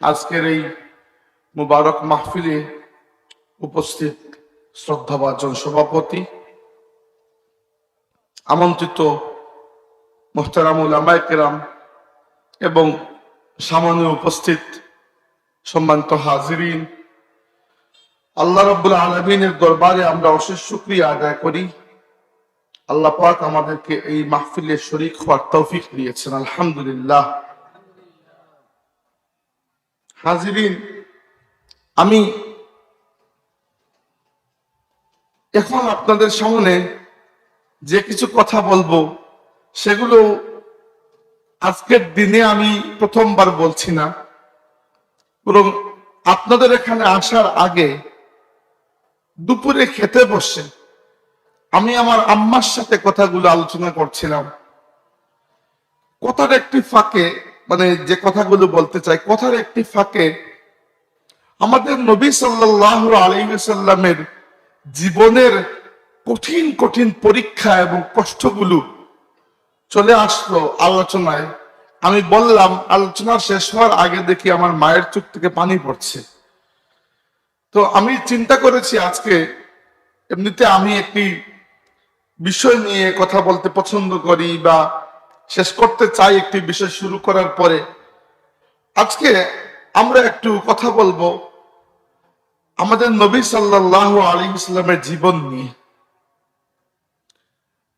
আজকের এই মুবারক মাহফিলে উপস্থিত শ্রদ্ধাভাজন সভাপতি, আমন্ত্রিত মুহতারাম উলামায়ে কেরাম এবং সামনে উপস্থিত সম্মানিত হাজিরিন, আল্লাহ রাব্বুল আলামিনের দরবারে আমরা অশেষ শুকরিয়া আদায় করি। আল্লাহ পাক আমাদেরকে এই মাহফিলে শরীক হওয়ার তৌফিক দিয়েছেন, আলহামদুলিল্লাহ। হাজিরিন, আমি এখন আপনাদের সামনে যে কিছু কথা বলবো সেগুলো আজকের দিনে আমি প্রথমবার বলছি না, বরং আপনাদের এখানে আসার আগে দুপুরে খেতে বসে আমি আমার আম্মার সাথে কথাগুলো আলোচনা করছিলাম। কথার একটি ফাঁকে, মানে যে কথাগুলো বলতে চাই, কথার একটি ফাঁকে আমাদের নবী সাল্লাল্লাহু আলাইহি ওয়াসাল্লামের জীবনের কঠিন কঠিন পরীক্ষা এবং কষ্টগুলো চলে আসলো আলোচনায়। আমি বললাম, আলোচনা শেষ হওয়ার আগে দেখি আমার মায়ের চোখ থেকে পানি পড়ছে। তো আমি চিন্তা করেছি আজকে, এমনিতে আমি একটি বিষয় নিয়ে কথা বলতে পছন্দ করি বা শেষ করতে চাই একটি বিষয় শুরু করার পরে। আজকে আমরা একটু কথা বলবো আমাদের নবী সাল্লাল্লাহু আলাইহি ওয়াসাল্লামের জীবন নিয়ে।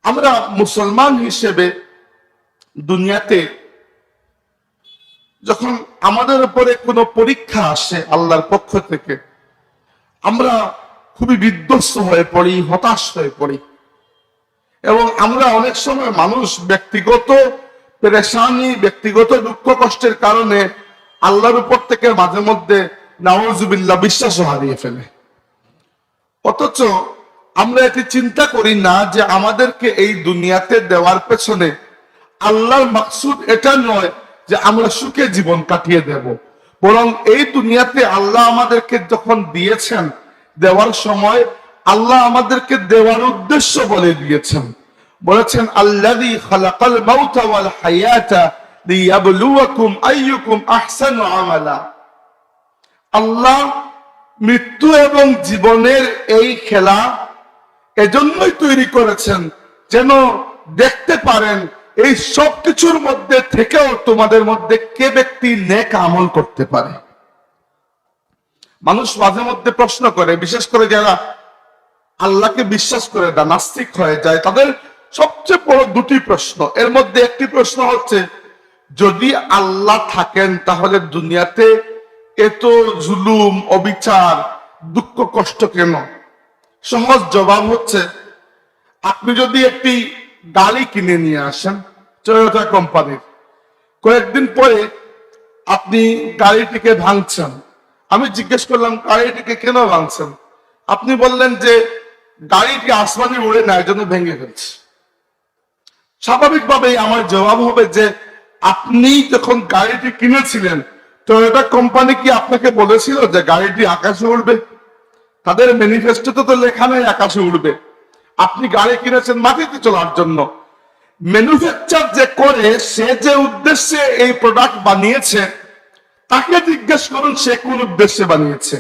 আমরা মুসলমান হিসেবে দুনিয়াতে যখন আমাদের উপরে কোনো পরীক্ষা আসে আল্লাহর পক্ষ থেকে, আমরা খুবই বিধ্বস্ত হয়ে পড়ি, হতাশ হয়ে পড়ি এবং আমরা অনেক সময় মানুষ ব্যক্তিগত পেরেশানি, ব্যক্তিগত দুঃখ কষ্টের কারণে আল্লাহর উপর থেকে মাঝে মধ্যে নাউজুবিল্লাহ বিশ্বাসও হারিয়ে ফেলে। অথচ আমরা এটি চিন্তা করি না যে আমাদেরকে এই দুনিয়াতে দেওয়ার পেছনে আল্লাহর মাকসুদ এটা নয় যে আমরা সুখে জীবন কাটিয়ে দেব, বরং এই দুনিয়াতে আল্লাহ আমাদেরকে যখন দিয়েছেন, দেওয়ার সময় আল্লাহ আমাদেরকে দেওয়ার উদ্দেশ্য বলে দিয়েছেন। বলেছেন, আল্লাযী খালাকাল মাউতা ওয়াল হায়াতা লিয়াবলুয়াকুম আইয়ুকুম আহসানু আমালা। আল্লাহ মৃত্যু এবং জীবনের এই খেলা এজন্যই তৈরি করেছেন যেন দেখতে পারেন এই সব কিছুর মধ্যে থেকেও তোমাদের মধ্যে কে ব্যক্তি নেক আমল করতে পারে। মানুষ মাঝে মধ্যে প্রশ্ন করে, বিশেষ করে যারা আল্লাহকে বিশ্বাস করে না, নাস্তিক হয়ে যায়, তাদের সবচেয়ে বড় দুটি প্রশ্ন। এর মধ্যে একটি প্রশ্ন হচ্ছে, যদি আল্লাহ থাকেন তাহলে দুনিয়াতে এত জুলুম, অবিচার, দুঃখ কষ্ট কেন? সহজ জবাব হচ্ছে, আপনি যদি একটি গাড়ি কিনে নিয়ে আসেন টয়োটা কোম্পানির, কয়েকদিন পরে আপনি গাড়িটিকে ভাঙছেন। আমি জিজ্ঞেস করলাম, গাড়িটিকে কেন ভাঙছেন? আপনি বললেন যে গাড়িটি আসমানে উড়ে না, এজন্য ভেঙে ফেলছে। স্বাভাবিকভাবেই আমার জবাব হবে যে আপনি যখন গাড়িটি কিনেছিলেন, টয়োটা কোম্পানি কি আপনাকে বলেছিল যে গাড়িটি আকাশে উড়বে? তাদের ম্যানিফেস্টোতে তো লেখা নেই আকাশে উড়বে। আপনি গাড়ি কিনেছেন মাটিতে চলার জন্য। ম্যানুফ্যাকচার যে করে, সে যে উদ্দেশ্যে এই প্রোডাক্ট বানিয়েছে, তাকে জিজ্ঞেস করুন সে কোন উদ্দেশ্যে বানিয়েছে।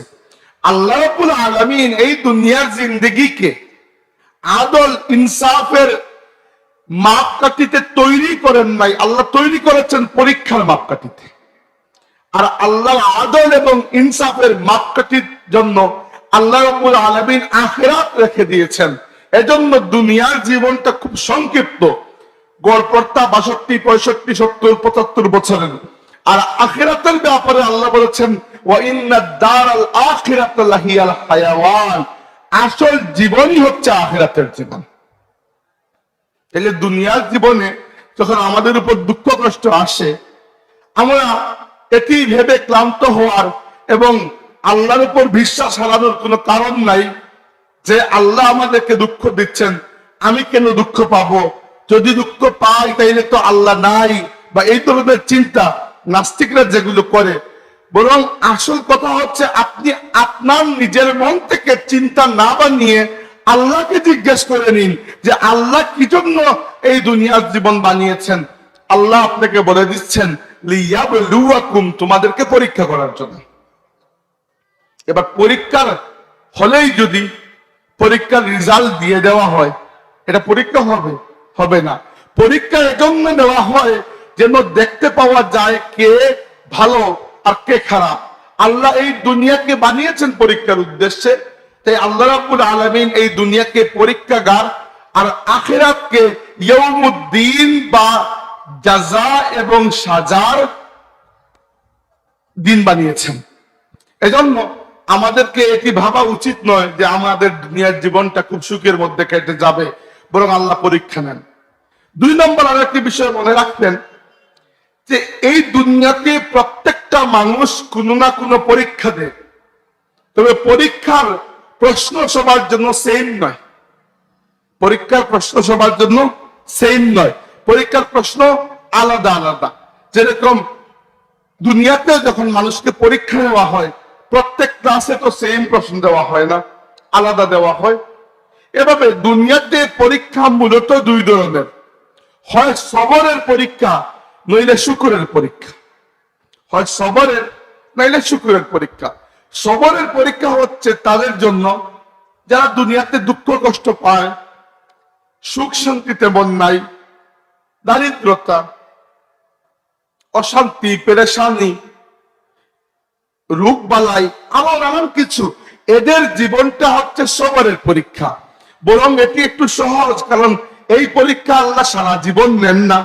আল্লাহ রাব্বুল আলামিন এই দুনিয়ার জিন্দেগিকে আদল ইনসাফের মাপকাঠিতে তৈরি করেন নাই, আল্লাহ তৈরি করেছেন পরীক্ষার মাপকাঠিতে। আর আল্লাহ আদল এবং ইনসাফের মাপকাঠির জন্য আল্লাহ রাব্বুল আলামিন আখিরাত রেখে দিয়েছেন। এজন্য দুনিয়ার জীবনটা খুব সংক্ষিপ্ত, গড়পড়তা 62, 65, 70, 75 বছরের। আর আখিরাতের ব্যাপারে আল্লাহ বলেছেন, ওয়া ইন্নাদ দারাল আখিরাতা লাহিয়াল হায়াওয়ান। আসল জীবনই হচ্ছে আখিরাতের জীবন। তাহলে দুনিয়ার জীবনে যখন আমাদের উপর দুঃখ কষ্ট আসে, আমরা এটি ভেবে ক্লান্ত হওয়ার এবং আল্লাহর উপর বিশ্বাস হারানোর কোনো কারণ নাই যে আল্লাহ আমাদেরকে দুঃখ দিচ্ছেন, আমি কেন দুঃখ পাবো? যদি দুঃখ পাই তাইলে তো আল্লাহ নাই, বা এই ধরনের চিন্তা নাস্তিকরা যেগুলো করে। বরং আসল কথা হচ্ছে, আপনি আপনার নিজের মন থেকে চিন্তা না বানিয়ে আল্লাহকে জিজ্ঞেস করে নিন যে আল্লাহ কি জন্য এই দুনিয়ার জীবন বানিয়েছেন। আল্লাহ আপনাকে বলে দিচ্ছেন লিয়াবলুয়াকুম, তোমাদেরকে পরীক্ষা করার জন্য। এবার পরীক্ষার হলেই যদি পরীক্ষার রেজাল্ট দিয়ে দেওয়া হয়, এটা পরীক্ষা হবে? হবে না। পরীক্ষা এজন্য দেওয়া হয় যেন দেখতে পাওয়া যায় কে ভালো আর কে খারাপ। আল্লাহ এই দুনিয়াকে বানিয়েছেন পরীক্ষার উদ্দেশ্যে, তাই আল্লাহ রাব্বুল আলামিন এই দুনিয়াকে পরীক্ষাগার আর আখিরাতকে ইয়াউমুদ্দিন বা জাযা এবং সাজার দিন বানিয়েছেন। এজন্য আমাদেরকে এটি ভাবা উচিত নয় যে আমাদের দুনিয়ার জীবনটা খুব সুখের মধ্যে কেটে যাবে, বরং আল্লাহ পরীক্ষা নেন। 2 নম্বর আরেকটি বিষয় মনে রাখবেন যে এই দুনিয়াতে প্রত্যেকটা মানুষ কোনো না কোনো পরীক্ষা দেয়, তবে পরীক্ষার প্রশ্ন সবার জন্য সেম নয়। পরীক্ষার প্রশ্ন সবার জন্য সেম নয়, পরীক্ষার প্রশ্ন আলাদা আলাদা। যেরকম দুনিয়াতে যখন মানুষকে পরীক্ষা নেওয়া হয়, প্রত্যেক ক্লাসে তো সেম প্রশ্ন দেওয়া হয় না, আলাদা দেওয়া হয়। এভাবে দুনিয়াতে পরীক্ষা মূলত 2 ধরনের, হয় সবরের পরীক্ষা নইলে শুকরের পরীক্ষা। হয় সবরের নইলে শুকরের পরীক্ষা। সবরের পরীক্ষা হচ্ছে তাদের জন্য যারা দুনিয়াতে দুঃখ কষ্ট পায়, সুখ শান্তি তেমন নাই, দারিদ্রতা, অশান্তি, পেরেশানি, রোগ বালাই, আরো নানান কিছু, এদের জীবনটা হচ্ছে সবরের পরীক্ষা। বরং এটি একটু সহজ, কারণ এই পরীক্ষা আল্লাহ সারা জীবন নেন না,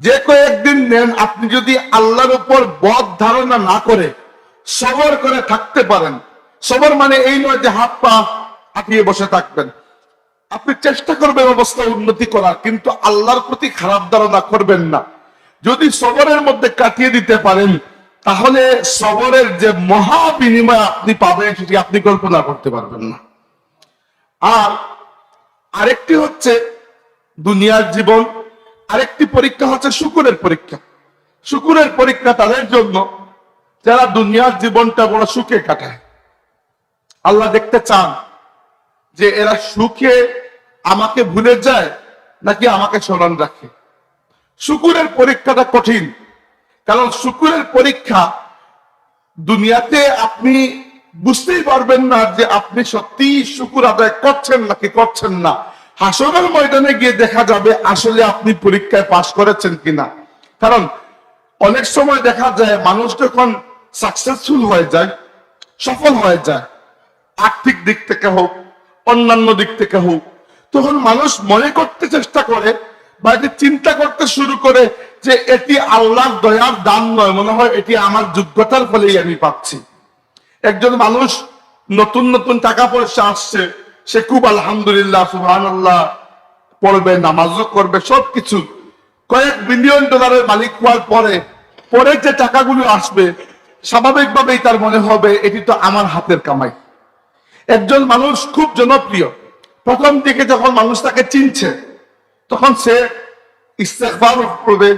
যে কয়েকদিন নেন। আপনি যদি আল্লাহর উপর বদ ধারণা না করে সবর করে থাকতে পারেন, সবর মানে এই নয় যে হাত পা আটিয়ে বসে থাকবেন। আপনি চেষ্টা করবেন অবস্থা উন্নতি করার, কিন্তু আল্লাহর প্রতি খারাপ ধারণা করবেন না। যদি সবরের মধ্যে কাটিয়ে দিতে পারেন, তাহলে সবরের যে মহা বিনিময় আপনি পাবেন সেটি আপনি কল্পনা করতে পারবেন না। আর আরেকটি হচ্ছে দুনিয়ার জীবন, আরেকটি পরীক্ষা হচ্ছে শুকরের পরীক্ষা। শুকরের পরীক্ষা তাদের জন্য যারা দুনিয়ার জীবনটা বড় সুখে কাটায়। আল্লাহ দেখতে চান যে এরা সুখে আমাকে ভুলে যায় নাকি আমাকে স্মরণ রাখে। শুকরের পরীক্ষাটা কঠিন, কারণ শুকরের পরীক্ষা দুনিয়াতে আপনি বুঝতেই পারবেন না যে আপনি সত্যি শুকর আদায় করছেন নাকি করছেন না। হাসরের ময়দানে গিয়ে দেখা যাবে আসলে আপনি পরীক্ষায় পাশ করেছেন কিনা। কারণ অনেক সময় দেখা যায় মানুষ যখন সাকসেসফুল হয়ে যায়, সফল হয়ে যায়, আর্থিক দিক থেকে হোক অন্যান্য দিক থেকে হোক, তখন মানুষ মনে করতে চেষ্টা করে বা এটি চিন্তা করতে শুরু করে যে এটি আল্লাহর দয়ার দান নয়, মনে হয় এটি আমার যোগ্যতার ফলেই আমি পাচ্ছি। একজন মানুষ নতুন নতুন টাকা পয়সা আসছে, সে খুব আলহামদুলিল্লাহ সুবহানাল্লাহ পড়বে, নামাজও করবে, সবকিছু কয়েক বিলিয়ন ডলারের মালিক হওয়ার পরে যে টাকাগুলো আসবে স্বাভাবিকভাবেই তার মনে হবে এটি তো আমার হাতের কামাই। একজন মানুষ খুব জনপ্রিয়, প্রথম দিকে যখন মানুষ তাকে চিনছে তখন সে ইস্তেগফার করবে,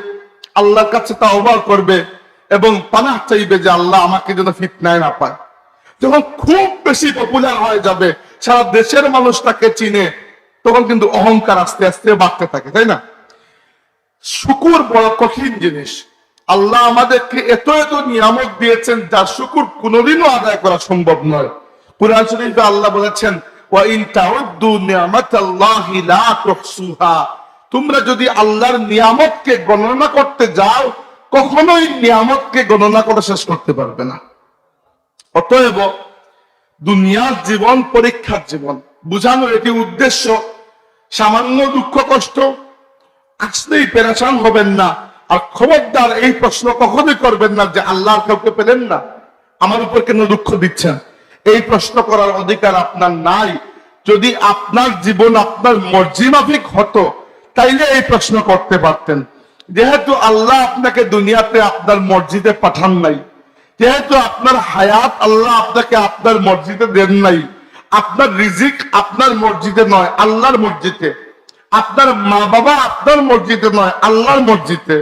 আল্লাহর কাছে তাওবা করবে এবং পানাহ চাইবে যে আল্লাহ আমাকে যেন ফিতনায় না পায়। যখন খুব বেশি পপুলার হয়ে যাবে, সারা দেশের মানুষ তাকে চিনে, তখন কিন্তু অহংকার আস্তে আস্তে বাড়তে থাকে, তাই না? শুকর বড় কঠিন জিনিস। আল্লাহ আমাদেরকে এত এত নিয়ামত দিয়েছেন যার শুকর কোনোদিনও আদায় করা সম্ভব নয়। কুরআন শরীফে আল্লাহ বলেছেন ওয়া ইন তাউদ্দু নি'মাতাল্লাহি লা তুহসুহা, তোমরা যদি আল্লাহর নিয়ামতকে গণনা করতে যাও কখনোই নিয়ামতকে গণনা করে শেষ করতে পারবে না। অতএব দুনিয়ার জীবন পরীক্ষার জীবন, বুঝানোর এটি উদ্দেশ্য। সামান্য দুঃখ কষ্ট আসলেই পেরেশান হবেন না। আর খবরদার এই প্রশ্ন কখনোই করবেন না যে আল্লাহর কাউকে পেলেন না, আমার উপর কেন দুঃখ দিচ্ছেন। এই প্রশ্ন করার অধিকার আপনার নাই। যদি আপনার জীবন আপনার মর্জি মাফিক হতো তাইলে এই প্রশ্ন করতে পারতেন। যেহেতু আল্লাহ আপনাকে দুনিয়াতে আপনার মর্জিতে পাঠান নাই, যেহেতু আপনার হায়াত আল্লাহ আপনাকে আপনার মর্জিতে দেন নাই, আপনার রিজিক আপনার মর্জিতে নয় আল্লাহর মর্জিতে, আপনার মা বাবা আপনার মর্জিতে নয় আল্লাহর মর্জিতে,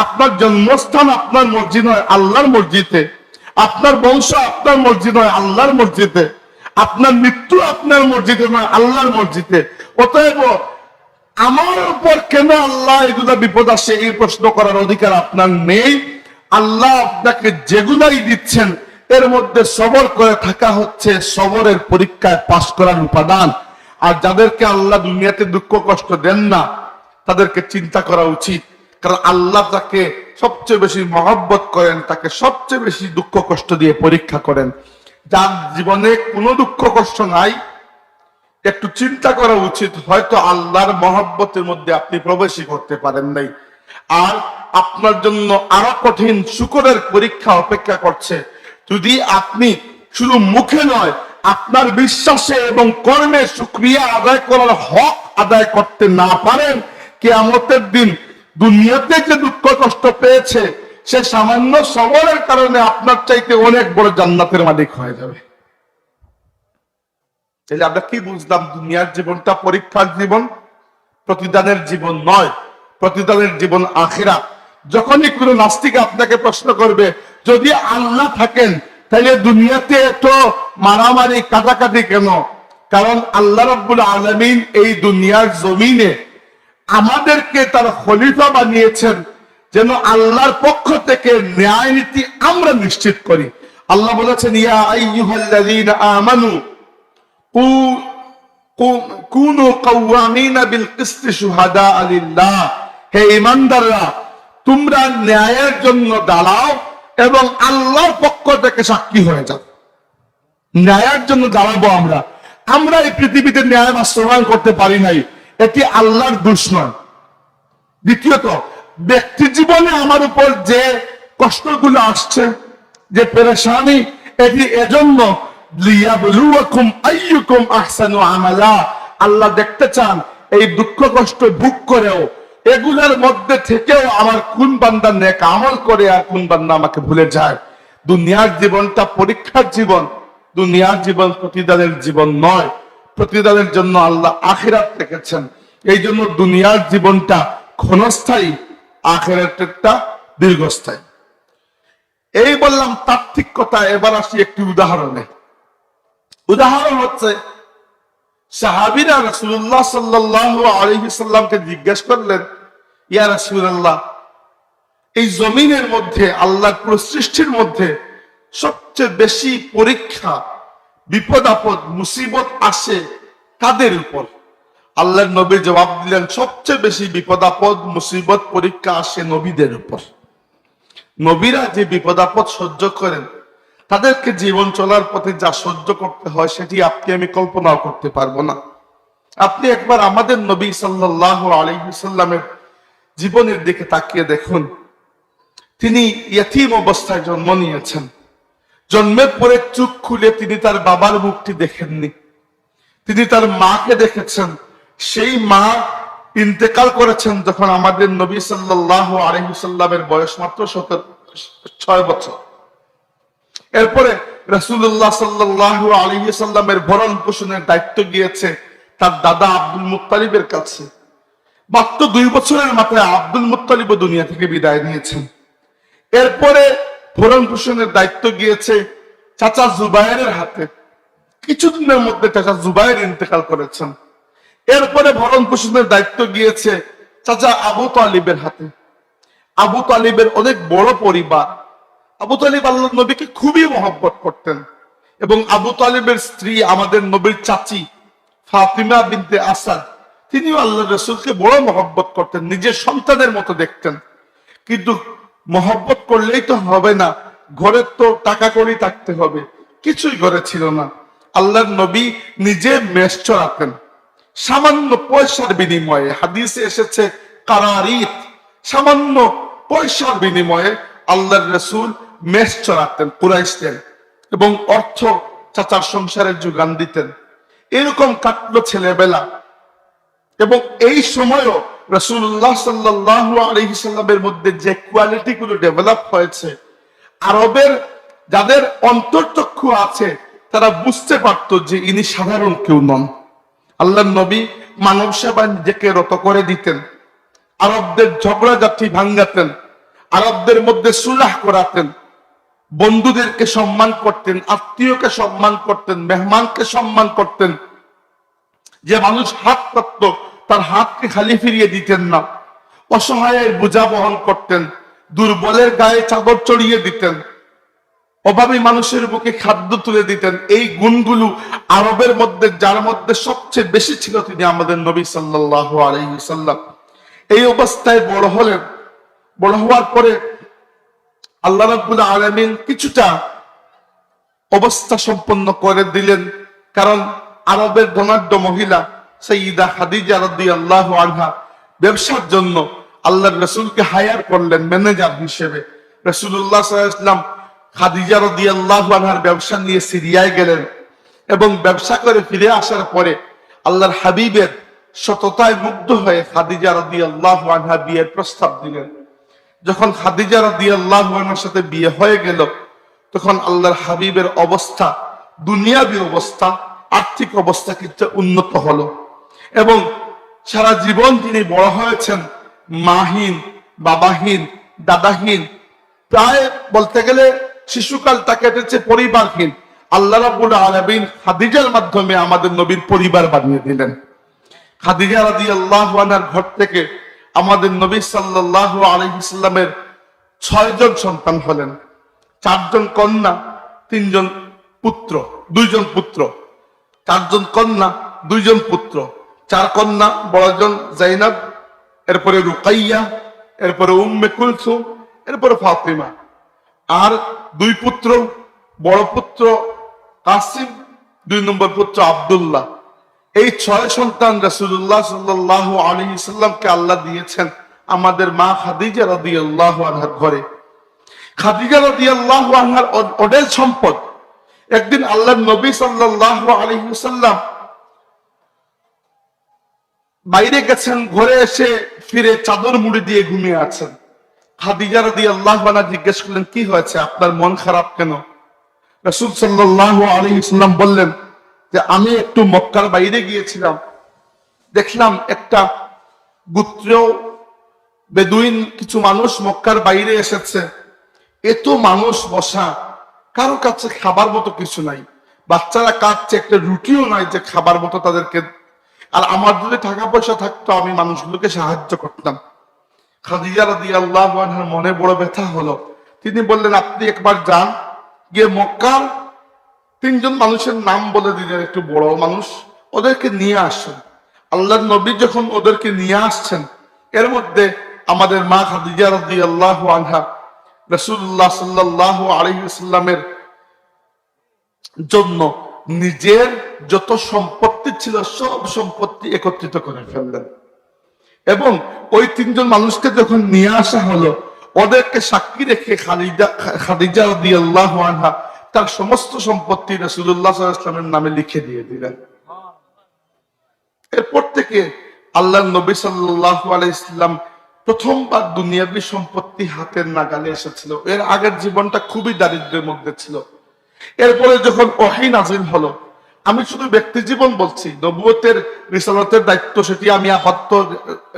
আপনার জন্মস্থান আপনার মর্জি নয় আল্লাহর মর্জিতে, আপনার বংশ আপনার মর্জি নয় আল্লাহর মর্জিতে, আপনার মৃত্যু আপনার মর্জিতে নয় আল্লাহর মর্জিতে। অতএব আমার উপর কেন আল্লাহ এগুলা বিপদ আসে এই প্রশ্ন করার অধিকার আপনার নেই। আল্লাহ আপনাকে যেগুলাই দিচ্ছেন এর মধ্যে সবর করে থাকা হচ্ছে সবরের পরীক্ষায় পাশ করার উপাদান। আর যাদেরকে আল্লাহ দুনিয়াতে দুঃখ কষ্ট দেন না তাদেরকে চিন্তা করা উচিত, কারণ আল্লাহ যাকে সবচেয়ে বেশি মহব্বত করেন তাকে সবচেয়ে বেশি দুঃখ কষ্ট দিয়ে পরীক্ষা করেন। যার জীবনে কোনো দুঃখ কষ্ট নাই, একটু চিন্তা করা উচিত, হয়তো আল্লাহর মহব্বতের মধ্যে আপনি প্রবেশই করতে পারেন নাই। আর আপনার জন্য আরো কঠিন শুকরের পরীক্ষা অপেক্ষা করছে। যদি আপনি শুধু মুখে নয় আপনার বিশ্বাসে এবং কর্মে শুকরিয়া আদায় করার হক আদায় করতে না পারেন, কিয়ামতের দিন দুনিয়াতে যে দুঃখ কষ্ট পেয়েছে সে সামান্য সবরের কারণে আপনার চাইতে অনেক বড় জান্নাতের মালিক হয়ে যাবে। তাহলে আমরা কি বুঝলাম? দুনিয়ার জীবনটা পরীক্ষার জীবন, প্রতিদানের জীবন নয়। প্রতিদানের জীবন আখিরাত। যখনই কোনো নাস্তিক আপনাকে প্রশ্ন করবে যদি আল্লাহ থাকেন তাহলে দুনিয়াতে এত মারামারি কাটাকাটি কেন? কারণ আল্লাহ রাব্বুল আলামিন এই দুনিয়ার জমিনে আমাদেরকে তার খলিফা বানিয়েছেন যেন আল্লাহর পক্ষ থেকে ন্যায় নীতি আমরা নিশ্চিত করি। আল্লাহ বলেছেন, ইয়া আইয়ুহাল্লাযীনা আমানু কুনু কাওয়ামিনা বিল কিসতি শুহাদা লিল্লাহ। হে ঈমানদাররা, তোমরা ন্যায়ের জন্য দাঁড়াও এবং আল্লাহর পক্ষ থেকে সাক্ষী হয়ে যাও। ন্যায়ের জন্য দাঁড়াবো আমরা। আমরা এই পৃথিবীতে ন্যায় বাস্তবায়ন করতে পারি নাই, এটি আল্লাহর দোষ নয়। দ্বিতীয়ত, ব্যক্তি জীবনে আমার উপর যে কষ্টগুলো আসছে, যে পেরেশানি, এটি এজন্য লিয়াবলুয়াকুম আইয়ুকুম আহসানু আমালা। আল্লাহ দেখতে চান এই দুঃখ কষ্ট ভোগ করেও এগুলোর মধ্যে থেকেও আমার কোন বান্দা নেক আমল করে আর কোন বান্দা আমাকে ভুলে যায়। দুনিয়ার জীবনটা পরীক্ষার জীবন, দুনিয়ার জীবন প্রতিদানের জীবন নয়। প্রতিদানের জন্য আল্লাহ আখিরাত রেখেছেন। এই জন্য দুনিয়ার জীবনটা ক্ষণস্থায়ী, আখিরাতেরটা দীর্ঘস্থায়ী। এই বললাম তাত্ত্বিক কথা। এবার আসি একটি উদাহরণে। উদাহরণ হচ্ছে, সাহাবীরা রাসূলুল্লাহ সাল্লাল্লাহু আলাইহি সাল্লামকে জিজ্ঞেস করলেন, ইয়া রাসূলুল্লাহ, এই জমিনের মধ্যে আল্লাহর পুরো সৃষ্টির মধ্যে সবচেয়ে বেশি পরীক্ষা, বিপদ আপদ, মুসিবত আসে কাদের উপর? আল্লাহর নবী জবাব দিলেন, সবচেয়ে বেশি বিপদ আপদ, মুসিবত, পরীক্ষা আসে নবীদের উপর। নবীরা যে বিপদ আপদ সহ্য করেন, তাদেরকে জীবন চলার পথে যা সহ্য করতে হয় সেটি আপনি আমি কল্পনাও করতে পারবো না। আপনি একবার আমাদের নবী সাল্লাল্লাহু আলাইহি সাল্লামের জীবনের দিকে তাকিয়ে দেখুন। তিনি ইয়তীম অবস্থায় জন্ম নিয়েছেন। জন্মের পরে চোখ খুলে তিনি তার বাবার মুখটি দেখেননি, তিনি তার মাকে দেখেছেন। সেই মা ইন্তেকাল করেছেন যখন আমাদের নবী সাল্লাল্লাহু আলাইহি সাল্লামের বয়স মাত্র 6 বছর। এরপরে রাসূলুল্লাহ সাল্লাল্লাহু আলাইহি সাল্লামের ভরণ পোষণের দায়িত্ব গিয়েছে তার দাদা আব্দুল মুত্তালিবের কাছে। মাত্র 2 বছরের মাথায় আব্দুল মুত্তালিব দুনিয়া থেকে বিদায় নিয়েছেন। এরপরে ভরণ পোষণের দায়িত্ব গিয়েছে চাচা জুবায়েরের হাতে। কিছুদিনের মধ্যে চাচা জুবায়ের ইন্তেকাল করেছেন। এরপরে ভরণ পোষণের দায়িত্ব গিয়েছে চাচা আবু তালিবের হাতে। আবু তালিবের অনেক বড় পরিবার। আবু তালিব আল্লাহর নবীকে খুবই মহব্বত করতেন এবং আবু তালিবের স্ত্রী আমাদের নবীর চাচি ফাতিমা বিনতে আসাদ, তিনিও আল্লাহর রাসূলকে বড় মহব্বত করতেন, নিজের সন্তানের মতো দেখতেন। কিন্তু মহব্বত করলেই তো হবে না, ঘরের তো টাকা কড়ি থাকতে হবে। কিছুই ঘরে ছিল না। আল্লাহর নবী নিজে মেষ চড়াতেন সামান্য পয়সার বিনিময়ে। হাদিসে এসেছে কারারিত, সামান্য পয়সার বিনিময়ে আল্লাহর রাসূল মেষ চড়াতেন কুরাইশদের এবং অর্থ চাচার সংসারের যোগান দিতেন। এরকম কাটলো ছেলেবেলা। এবং এই সময়ও রাসূলুল্লাহ সাল্লাল্লাহু আলাইহি সাল্লামের মধ্যে যে কোয়ালিটি গুলো ডেভেলপ হয়েছে, আরবের যাদের অন্তর্চক্ষু আছে তারা বুঝতে পারত যে ইনি সাধারণ কেউ নন। আল্লাহর নবী মানব সেবায় নিজেকে রত করে দিতেন, আরবদের ঝগড়াঝাটি ভাঙ্গাতেন, আরবদের মধ্যে সুলহ করাতেন, বন্ধুদেরকে সম্মান করতেন, আত্মীয়কে সম্মান করতেন, মেহমানকে সম্মান করতেন। যে মানুষ হাত পাতত তার হাতকে খালি ফিরিয়ে দিতেন না, অসহায়ের বোঝা বহন করতেন, দুর্বলের গায়ে চাদর চড়িয়ে দিতেন, অভাবী মানুষের বুকে খাদ্য তুলে দিতেন। এই গুণগুলো আরবের মধ্যে যার মধ্যে সবচেয়ে বেশি ছিল তিনি আমাদের নবী সাল্লাল্লাহু আলাইহি ওয়াসাল্লাম। এই অবস্থায় বড় হলেন। বড় হওয়ার পরে আল্লাহ রাব্বুল আলামিন কিছুটা অবস্থা সম্পন্ন করে দিলেন, কারণ আরবের ধনাঢ্য মহিলা সাইয়্যিদা খাদিজা রাদিয়াল্লাহু আনহা ব্যবসার জন্য আল্লাহর রাসূলকে হায়ার করলেন ম্যানেজার হিসেবে। রাসূলুল্লাহ সাল্লাল্লাহু আলাইহি ওয়াসাল্লাম খাদিজা রাদিয়াল্লাহু আনহার ব্যবসা নিয়ে সিরিয়ায় গেলেন এবং ব্যবসা করে ফিরে আসার পরে আল্লাহর হাবিবের সততায় মুগ্ধ হয়ে খাদিজা রাদিয়াল্লাহু আনহা বিয়ের প্রস্তাব দিলেন। যখন খাদিজা রাদিয়াল্লাহু আনহার সাথে বিয়ে হয়ে গেল, তখন আল্লাহর হাবিবের অবস্থা, দুনিয়াবী অবস্থা, আর্থিক অবস্থা কিন্তু উন্নত হলো এবং সারা জীবন তিনি বড় হয়েছেন মাহীন, বাবাহীন, দাদাহীন, প্রায় বলতে গেলে শিশুকালটা কেটেছে পরিবারহীন। আল্লাহ রাব্বুল আলামিন খাদিজার মাধ্যমে আমাদের নবীর পরিবার বানিয়ে দিলেন। খাদিজা রাদিয়াল্লাহু আনহার ঘর থেকে আমাদের নবী সাল্লাল্লাহু আলাইহি ওয়াসাল্লামের 6 জন সন্তান হলেন, 4 জন কন্যা, 3 জন পুত্র, 2 জন পুত্র। 4 জন কন্যা, 2 জন পুত্র। 4 কন্যা, বড়জন জাইনাব, এরপরে রুকাইয়া, এরপরে উম্মে কুলসুম, এরপরে ফাতিমা। আর 2 পুত্র, বড় পুত্র কাসিম, 2 নম্বর পুত্র আব্দুল্লাহ। এই 6 সন্তান রাসূলুল্লাহ সাল্লাল্লাহু আলাইহি ওয়াসাল্লামকে আল্লাহ দিয়েছেন আমাদের মা খাদিজা রাদিয়াল্লাহু আনহার ঘরে। খাদিজা রাদিয়াল্লাহু আনহার অঢেল সম্পদ। একদিন আল্লাহর নবী সাল্লাল্লাহু আলাইহি ওয়াসাল্লাম বাইরে গেছেন, ঘরে এসে ফিরে চাদর মুড়ি দিয়ে ঘুমিয়ে আছেন। খাদিজা রাদিয়াল্লাহু আনহা জিজ্ঞেস করলেন, কি হয়েছে, আপনার মন খারাপ কেন? রাসূল সাল্লাল্লাহু আলাইহি ওয়াসাল্লাম বললেন যে আমি একটু মক্কার বাইরে গিয়েছিলাম, দেখলাম একটা গোত্র বেদুইন কিছু মানুষ মক্কার বাইরে এসেছে, এত মানুষ বসা, কারো কাছে খাবার মতো কিছু নাই, বাচ্চারা কাঁদছে, একটা রুটিও নাই যে খাবার মতো তাদেরকে। আর আমার যদি টাকা পয়সা থাকতো আমি মানুষগুলোকে সাহায্য করতাম। খাদিজা রাদিয়াল্লাহু আনহার মনে বড় ব্যথা হলো। তিনি বললেন, আপনি একবার যান, গিয়ে মক্কার 3 জন মানুষের নাম বলে দিলেন, একটু বড় মানুষ, ওদেরকে নিয়ে আসেন। আল্লাহর নবী যখন ওদেরকে নিয়ে আসছেন, এর মধ্যে আমাদের মা খাদিজা রাদিয়াল্লাহু আনহা রাসূলুল্লাহ সাল্লাল্লাহু আলাইহি ওয়াসাল্লামের জন্য নিজের যত সম্পত্তি ছিল সব সম্পত্তি একত্রিত করে ফেললেন এবং ওই 3 জন মানুষকে যখন নিয়ে আসা হলো, ওদেরকে সাক্ষী রেখে খাদিজা রাদিয়াল্লাহু আনহা তার সমস্ত সম্পত্তি রাসূলুল্লাহ সাল্লাল্লাহু আলাইহি ওয়াসাল্লামের নামে লিখে দিয়ে দিলেন। এরপর থেকে আল্লাহর নবী সাল্লাল্লাহু আলাইহি ওয়াসাল্লাম প্রথমবার দুনিয়াবী সম্পত্তি হাতের নাগালে এসেছিল। এর আগের জীবনটা খুবই দারিদ্র্যের মধ্যে ছিল। এরপরে যখন ওহী নাযিল হলো, আমি শুধু ব্যক্তি জীবন বলছি, নবুয়তের রিসালাতের দায়িত্ব সেটি আমি আপাতত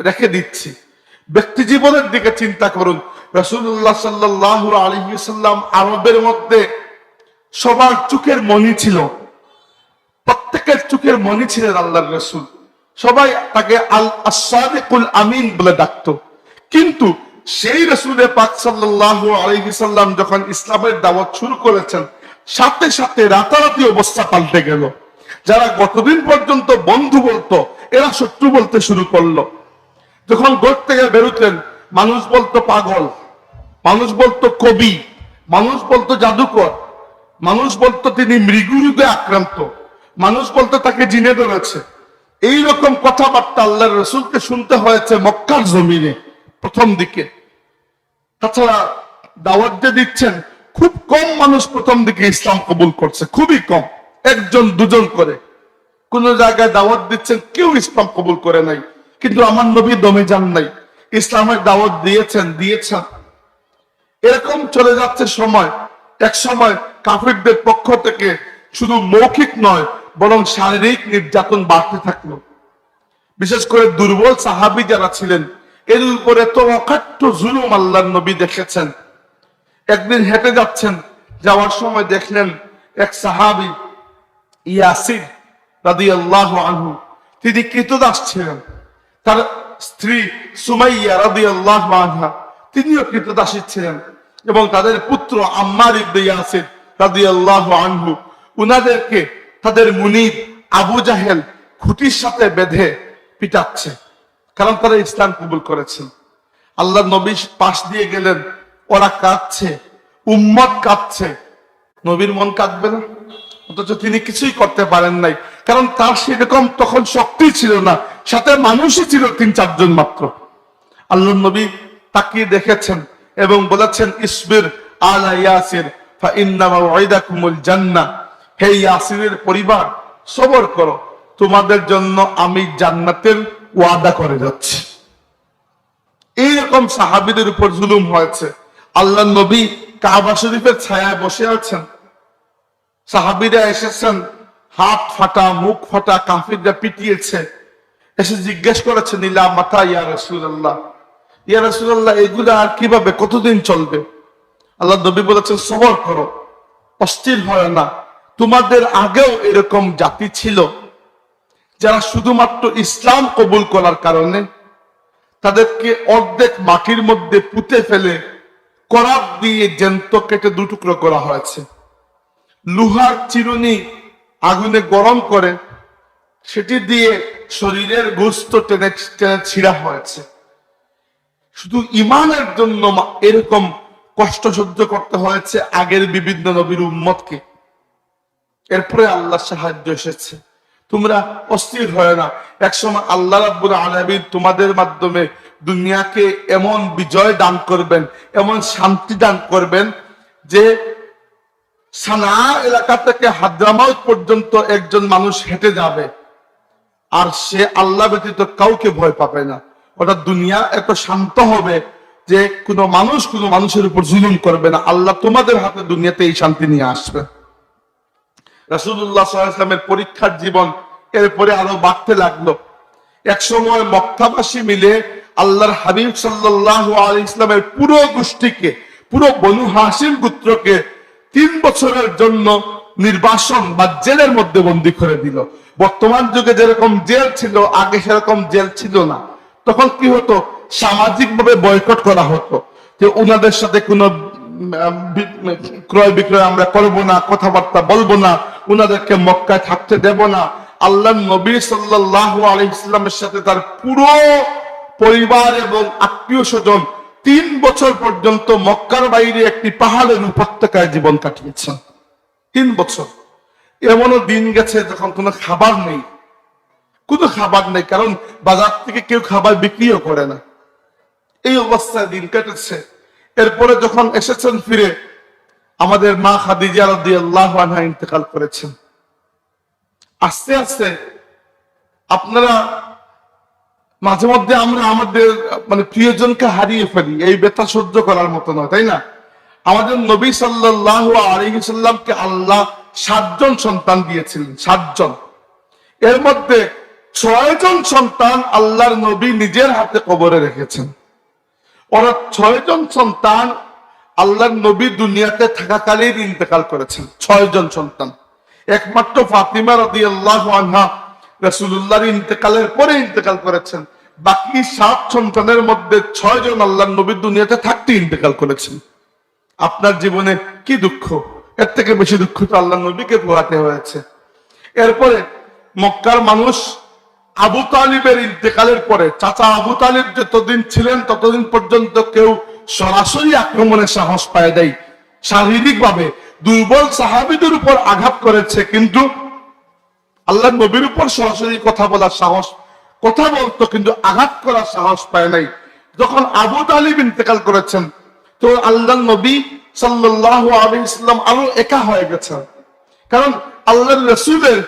রেখে দিচ্ছি। ব্যক্তি জীবনের দিকে চিন্তা করুন। রাসূলুল্লাহ সাল্লাল্লাহু আলাইহি ওয়াসাল্লাম আরবের মধ্যে সবার চোখের মণি ছিল, প্রত্যেকের চোখের মণি ছিলেন আল্লাহর রাসূল। সবাই তাকে আস-সাদিকুল আমিন বলে ডাকতো। কিন্তু সেই রাসূল পাক সাল্লাল্লাহু আলাইহি ওয়াসাল্লাম যখন ইসলামের দাওয়াত শুরু করেছেন, সাথে সাথে রাতারাতি অবস্থা পাল্টে গেল। যারা গতদিন পর্যন্ত বন্ধু বলতো, এরা শত্রু বলতে শুরু করলো। যখন ঘর থেকে বেরোতেন, মানুষ বলতো পাগল, মানুষ বলতো কবি, মানুষ বলতো জাদুকর, মানুষ বলতো তিনি মৃগরোগে আক্রান্ত, মানুষ বলতো তাকে জিনে ধরেছে। এইরকম কথাবার্তা আল্লাহর রাসূলকে শুনতে হয়েছে মক্কার জমিনে প্রথম দিকে। তাছাড়া দাওয়াত যে দিচ্ছেন, খুব কম মানুষ প্রথম দিকে ইসলাম কবুল করছে, খুবই কম, 1-2 করে। কোন জায়গায় দাওয়াত দিচ্ছেন, কেউ ইসলাম কবুল করে নাই। কিন্তু আমার নবী দমে যান নাই, ইসলামের দাওয়াত দিয়েছেন। এরকম চলে যাচ্ছে সময়। এক সময় কাফিরদের পক্ষ থেকে শুধু মৌখিক নয়, বরং শারীরিক নির্যাতন বাড়তে থাকলো। বিশেষ করে দুর্বল সাহাবী যারা ছিলেন, এর উপরে তো অকাট্য জুলুম আল্লাহর নবী দেখেছেন। একদিন হেঁটে যাচ্ছেন, যাওয়ার সময় দেখলেন এক সাহাবী ইয়াসির রাদিয়াল্লাহু আনহু, তিনি কৃতদাস ছিলেন। তার স্ত্রী সুমাইয়া রাদিয়াল্লাহু আনহা তিনিও কৃতদাসী ছিলেন, এবং তাদের পুত্র আম্মার ইবনে ইয়াসির রাদিয়াল্লাহু আনহু, উনাদেরকে তাদের মুনিব আবু জাহেল খুঁটির সাথে বেঁধে পিটাচ্ছে, কারণ তারা ইসলাম কবুল করেছেন। আল্লাহ নবী পাশ দিয়ে গেলেন, ওরা কাঁদছে, উম্মত কাঁদছে, নবীর মন কাঁদবে না? অথচ তিনি কিছুই করতে পারেন নাই, কারণ তার সেরকম তখন শক্তি ছিল না, সাথে মানুষই ছিল 3-4 জন মাত্র। আল্লাহ নবী তাকিয়ে দেখেছেন এবং বলেছেন, ইসবির আলা ইয়াসির ফা ইন্না মাওইদাকুমুল জান্নাহ, হে ইয়াসিরের পরিবার সবর করো, তোমাদের জন্য আমি জান্নাতের ওয়াদা করে যাচ্ছি। এইরকম সাহাবীদের উপর জুলুম হয়েছে। আল্লাহ নবী কাবা শরীফের ছায়ায় বসে আছেন, সাহাবীরা এসেছেন, হাত ফাটা মুখ ফাটা, কাফিররা পিটিয়েছে, এসে জিজ্ঞেস করেছেন, ইলা মাতা ইয়া রাসূলুল্লাহ, ইয়া রাসূলুল্লাহ এগুলা আর কিভাবে, কতদিন চলবে? আল্লাহ নবী বলেছেন, সবর করো, অস্থির হয় না। তোমাদের আগেও এরকম জাতি ছিল যারা শুধুমাত্র ইসলাম কবুল করার কারণে তাদেরকে অর্ধেক মাটির মধ্যে পুঁতে ফেলে করাত দিয়ে জ্যান্ত কেটে 2 টুকরো করা হয়েছে। লোহার চিরুনি আগুনে গরম করে সেটি দিয়ে শরীরের গোশত টেনে টেনে ছিঁড়া হয়েছে। শুধু ইমানের জন্য এরকম কষ্ট সহ্য করতে হয়েছে আগের বিভিন্ন নবীর উম্মতকে। এরপরে আল্লাহ সাহায্য এসেছে। তোমরা অস্থির হয় না, একসময় আল্লাহ রাব্বুল আলামিন তোমাদের মাধ্যমে দুনিয়াকে এমন বিজয় দান করবেন, এমন শান্তি দান করবেন যে সানা এলাকা থেকে হাদ্রামাউত পর্যন্ত একজন মানুষ হেঁটে যাবে আর সে আল্লাহ ব্যতীত কাউকে ভয় পাবে না। ওটা দুনিয়া এত শান্ত হবে যে কোনো মানুষের উপর জুলুম করবে না। আল্লাহ তোমাদের হাতে দুনিয়াতে এই শান্তি নিয়ে আসবে। রাসূলুল্লাহ সাল্লাল্লাহু আলাইহি ওয়াসাল্লামের পরীক্ষার জীবন এরপরে আরো বাড়তে লাগলো। এক সময় মক্কাবাসী মিলে আল্লাহর হাবিব সাল্লাল্লাহু আলাইহি ওয়াসাল্লামের পুরো গোষ্ঠীকে, পুরো বনু হাশিম গোত্রকে 3 বছরের জন্য নির্বাসন বা জেলের মধ্যে বন্দী করে দিল। বর্তমান যুগে যেরকম জেল ছিল, আগে সেরকম জেল ছিল না। তখন কি হতো, সামাজিক ভাবে বয়কট করা হতো, যে ওনাদের সাথে কোনো ক্রয় বিক্রয় আমরা করবো না, কথাবার্তা বলবো না, উনাদেরকে মক্কায় থাকতে দেব না। আল্লাহ নবী সাল্লাল্লাহু আলাইহি ওয়াসাল্লামের সাথে তার পুরো পরিবার এবং আত্মীয় স্বজন 3 বছর পর্যন্ত মক্কার বাইরে একটি পাহাড়ের উপত্যকায় জীবন কাটিয়েছেন। 3 বছর। এমনও দিন গেছে যখন কোনো খাবার নেই, কারণ বাজার থেকে কেউ খাবার বিক্রিও করে না। এই অবস্থায় দিন কেটেছে। এরপরে যখন এসেছেন ফিরে, আমাদের মা খাদিজা রাদিয়াল্লাহু আনহা ইন্তেকাল করেছেন। আস্তে আস্তে আপনারা মাঝে মধ্যে আমরা আমাদের প্রিয়জনকে হারিয়ে ফেলি, এই ব্যথা সহ্য করার মতো নয়, তাই না? আমাদের নবী সাল্লাল্লাহু আলাইহি সাল্লামকে আল্লাহ 7 জন সন্তান দিয়েছিলেন, 7 জন। এর মধ্যে 6 জন সন্তান আল্লাহর নবী নিজের হাতে কবরে রেখেছেন। ওরা 6 জন সন্তান আল্লাহর নবী দুনিয়াতে থাকাকালীন ইন্তেকাল করেছেন। 6 জন সন্তান। একমাত্র ফাতিমা রাদিয়াল্লাহু আনহা রাসূলুল্লাহর ইন্তেকালের পরে ইন্তেকাল করেছেন। বাকি 7 সন্তানের মধ্যে 6 জন আল্লাহর নবী দুনিয়াতে থাকতে ইন্তেকাল করেছেন। আপনার জীবনে কি দুঃখ? এর থেকে বেশি দুঃখ তো আল্লাহর নবীকে পোহাতে হয়েছে। এরপরে মক্কার মানুষ আবু তালিবের ইন্তেকালের পরে, চাচা আবু তালিব যতদিন ছিলেন ততদিন পর্যন্ত কেউ সরাসরি আক্রমণের সাহস পায় নাই। শারীরিক ভাবে দুর্বল সাহাবীদের উপর আঘাত করেছে, কিন্তু আল্লাহর নবীর উপর সরাসরি কথা বলার সাহস, কথা বলতো কিন্তু আঘাত করার সাহস পায় নাই। যখন আবু তালিব ইন্তেকাল করেছেন, তো আল্লাহর নবী সাল্লাল্লাহু আলাইহি ওয়াসাল্লাম আরো একা হয়ে গেছেন। কারণ আল্লাহর রাসূলের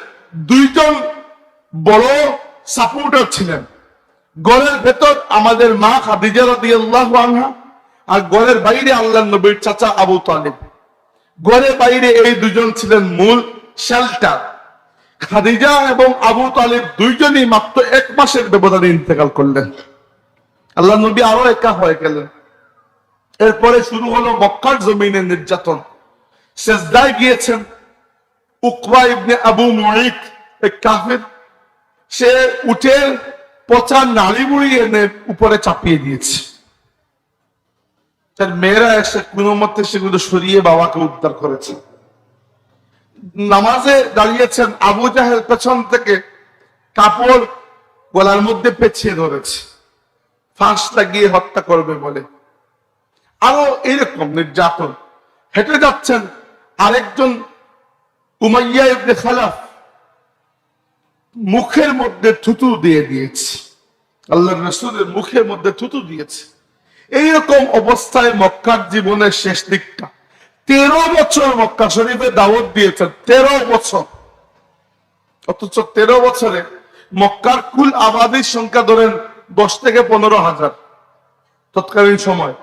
2 জন বড় সাপোর্টার ছিলেন। ঘরের ভেতর আমাদের মা খাদিজা রাদিয়াল্লাহু আনহা, আর ঘরের বাইরে আল্লাহর নবীর চাচা আবু তালিব। ঘরের বাইরে এই 2 জন ছিলেন মূল শেল্টার। খাদিজা এবং আবু তালিব 2 জনই মাত্র 1 মাসের ব্যবধানে ইন্তেকাল করলেন। আল্লাহর নবী আরো একা হয়ে গেলেন। এরপরে শুরু হলো মক্কার জমিনের নির্যাতন। সিজদায় গিয়েছেন উকবা ইবনে আবু মুঈত, এক কাফের, সে উঠে পচা নাড়ি বুড়ি এনে উপরে চাপিয়ে দিয়েছে। তার মেয়েরা এসে কোনো মতে সেগুলো সরিয়ে বাবাকে উদ্ধার করেছে। নামাজে দাঁড়িয়েছেন, আবু জাহেল পেছন থেকে কাপড় গলার মধ্যে পেঁচিয়ে ধরেছে, ফাঁস লাগিয়ে হত্যা করবে বলে। আরো এরকম নির্যাতন। হেঁটে যাচ্ছেন, আরেকজন উমাইয়া ইবনে খালাফ মুখের মধ্যে থুতু দিয়ে দিয়েছে, আল্লাহর রাসূলের মুখের মধ্যে থুতু দিয়েছে। এইরকম অবস্থায় মক্কার জীবনের শেষ দিকটা 13 বছর মক্কা শরীফে দাওয়াত দিয়েছেন, 13 বছর। অথচ 13 বছরে মক্কার কুল আবাদীর সংখ্যা ধরেন 10 থেকে 15,000 তৎকালীন সময়।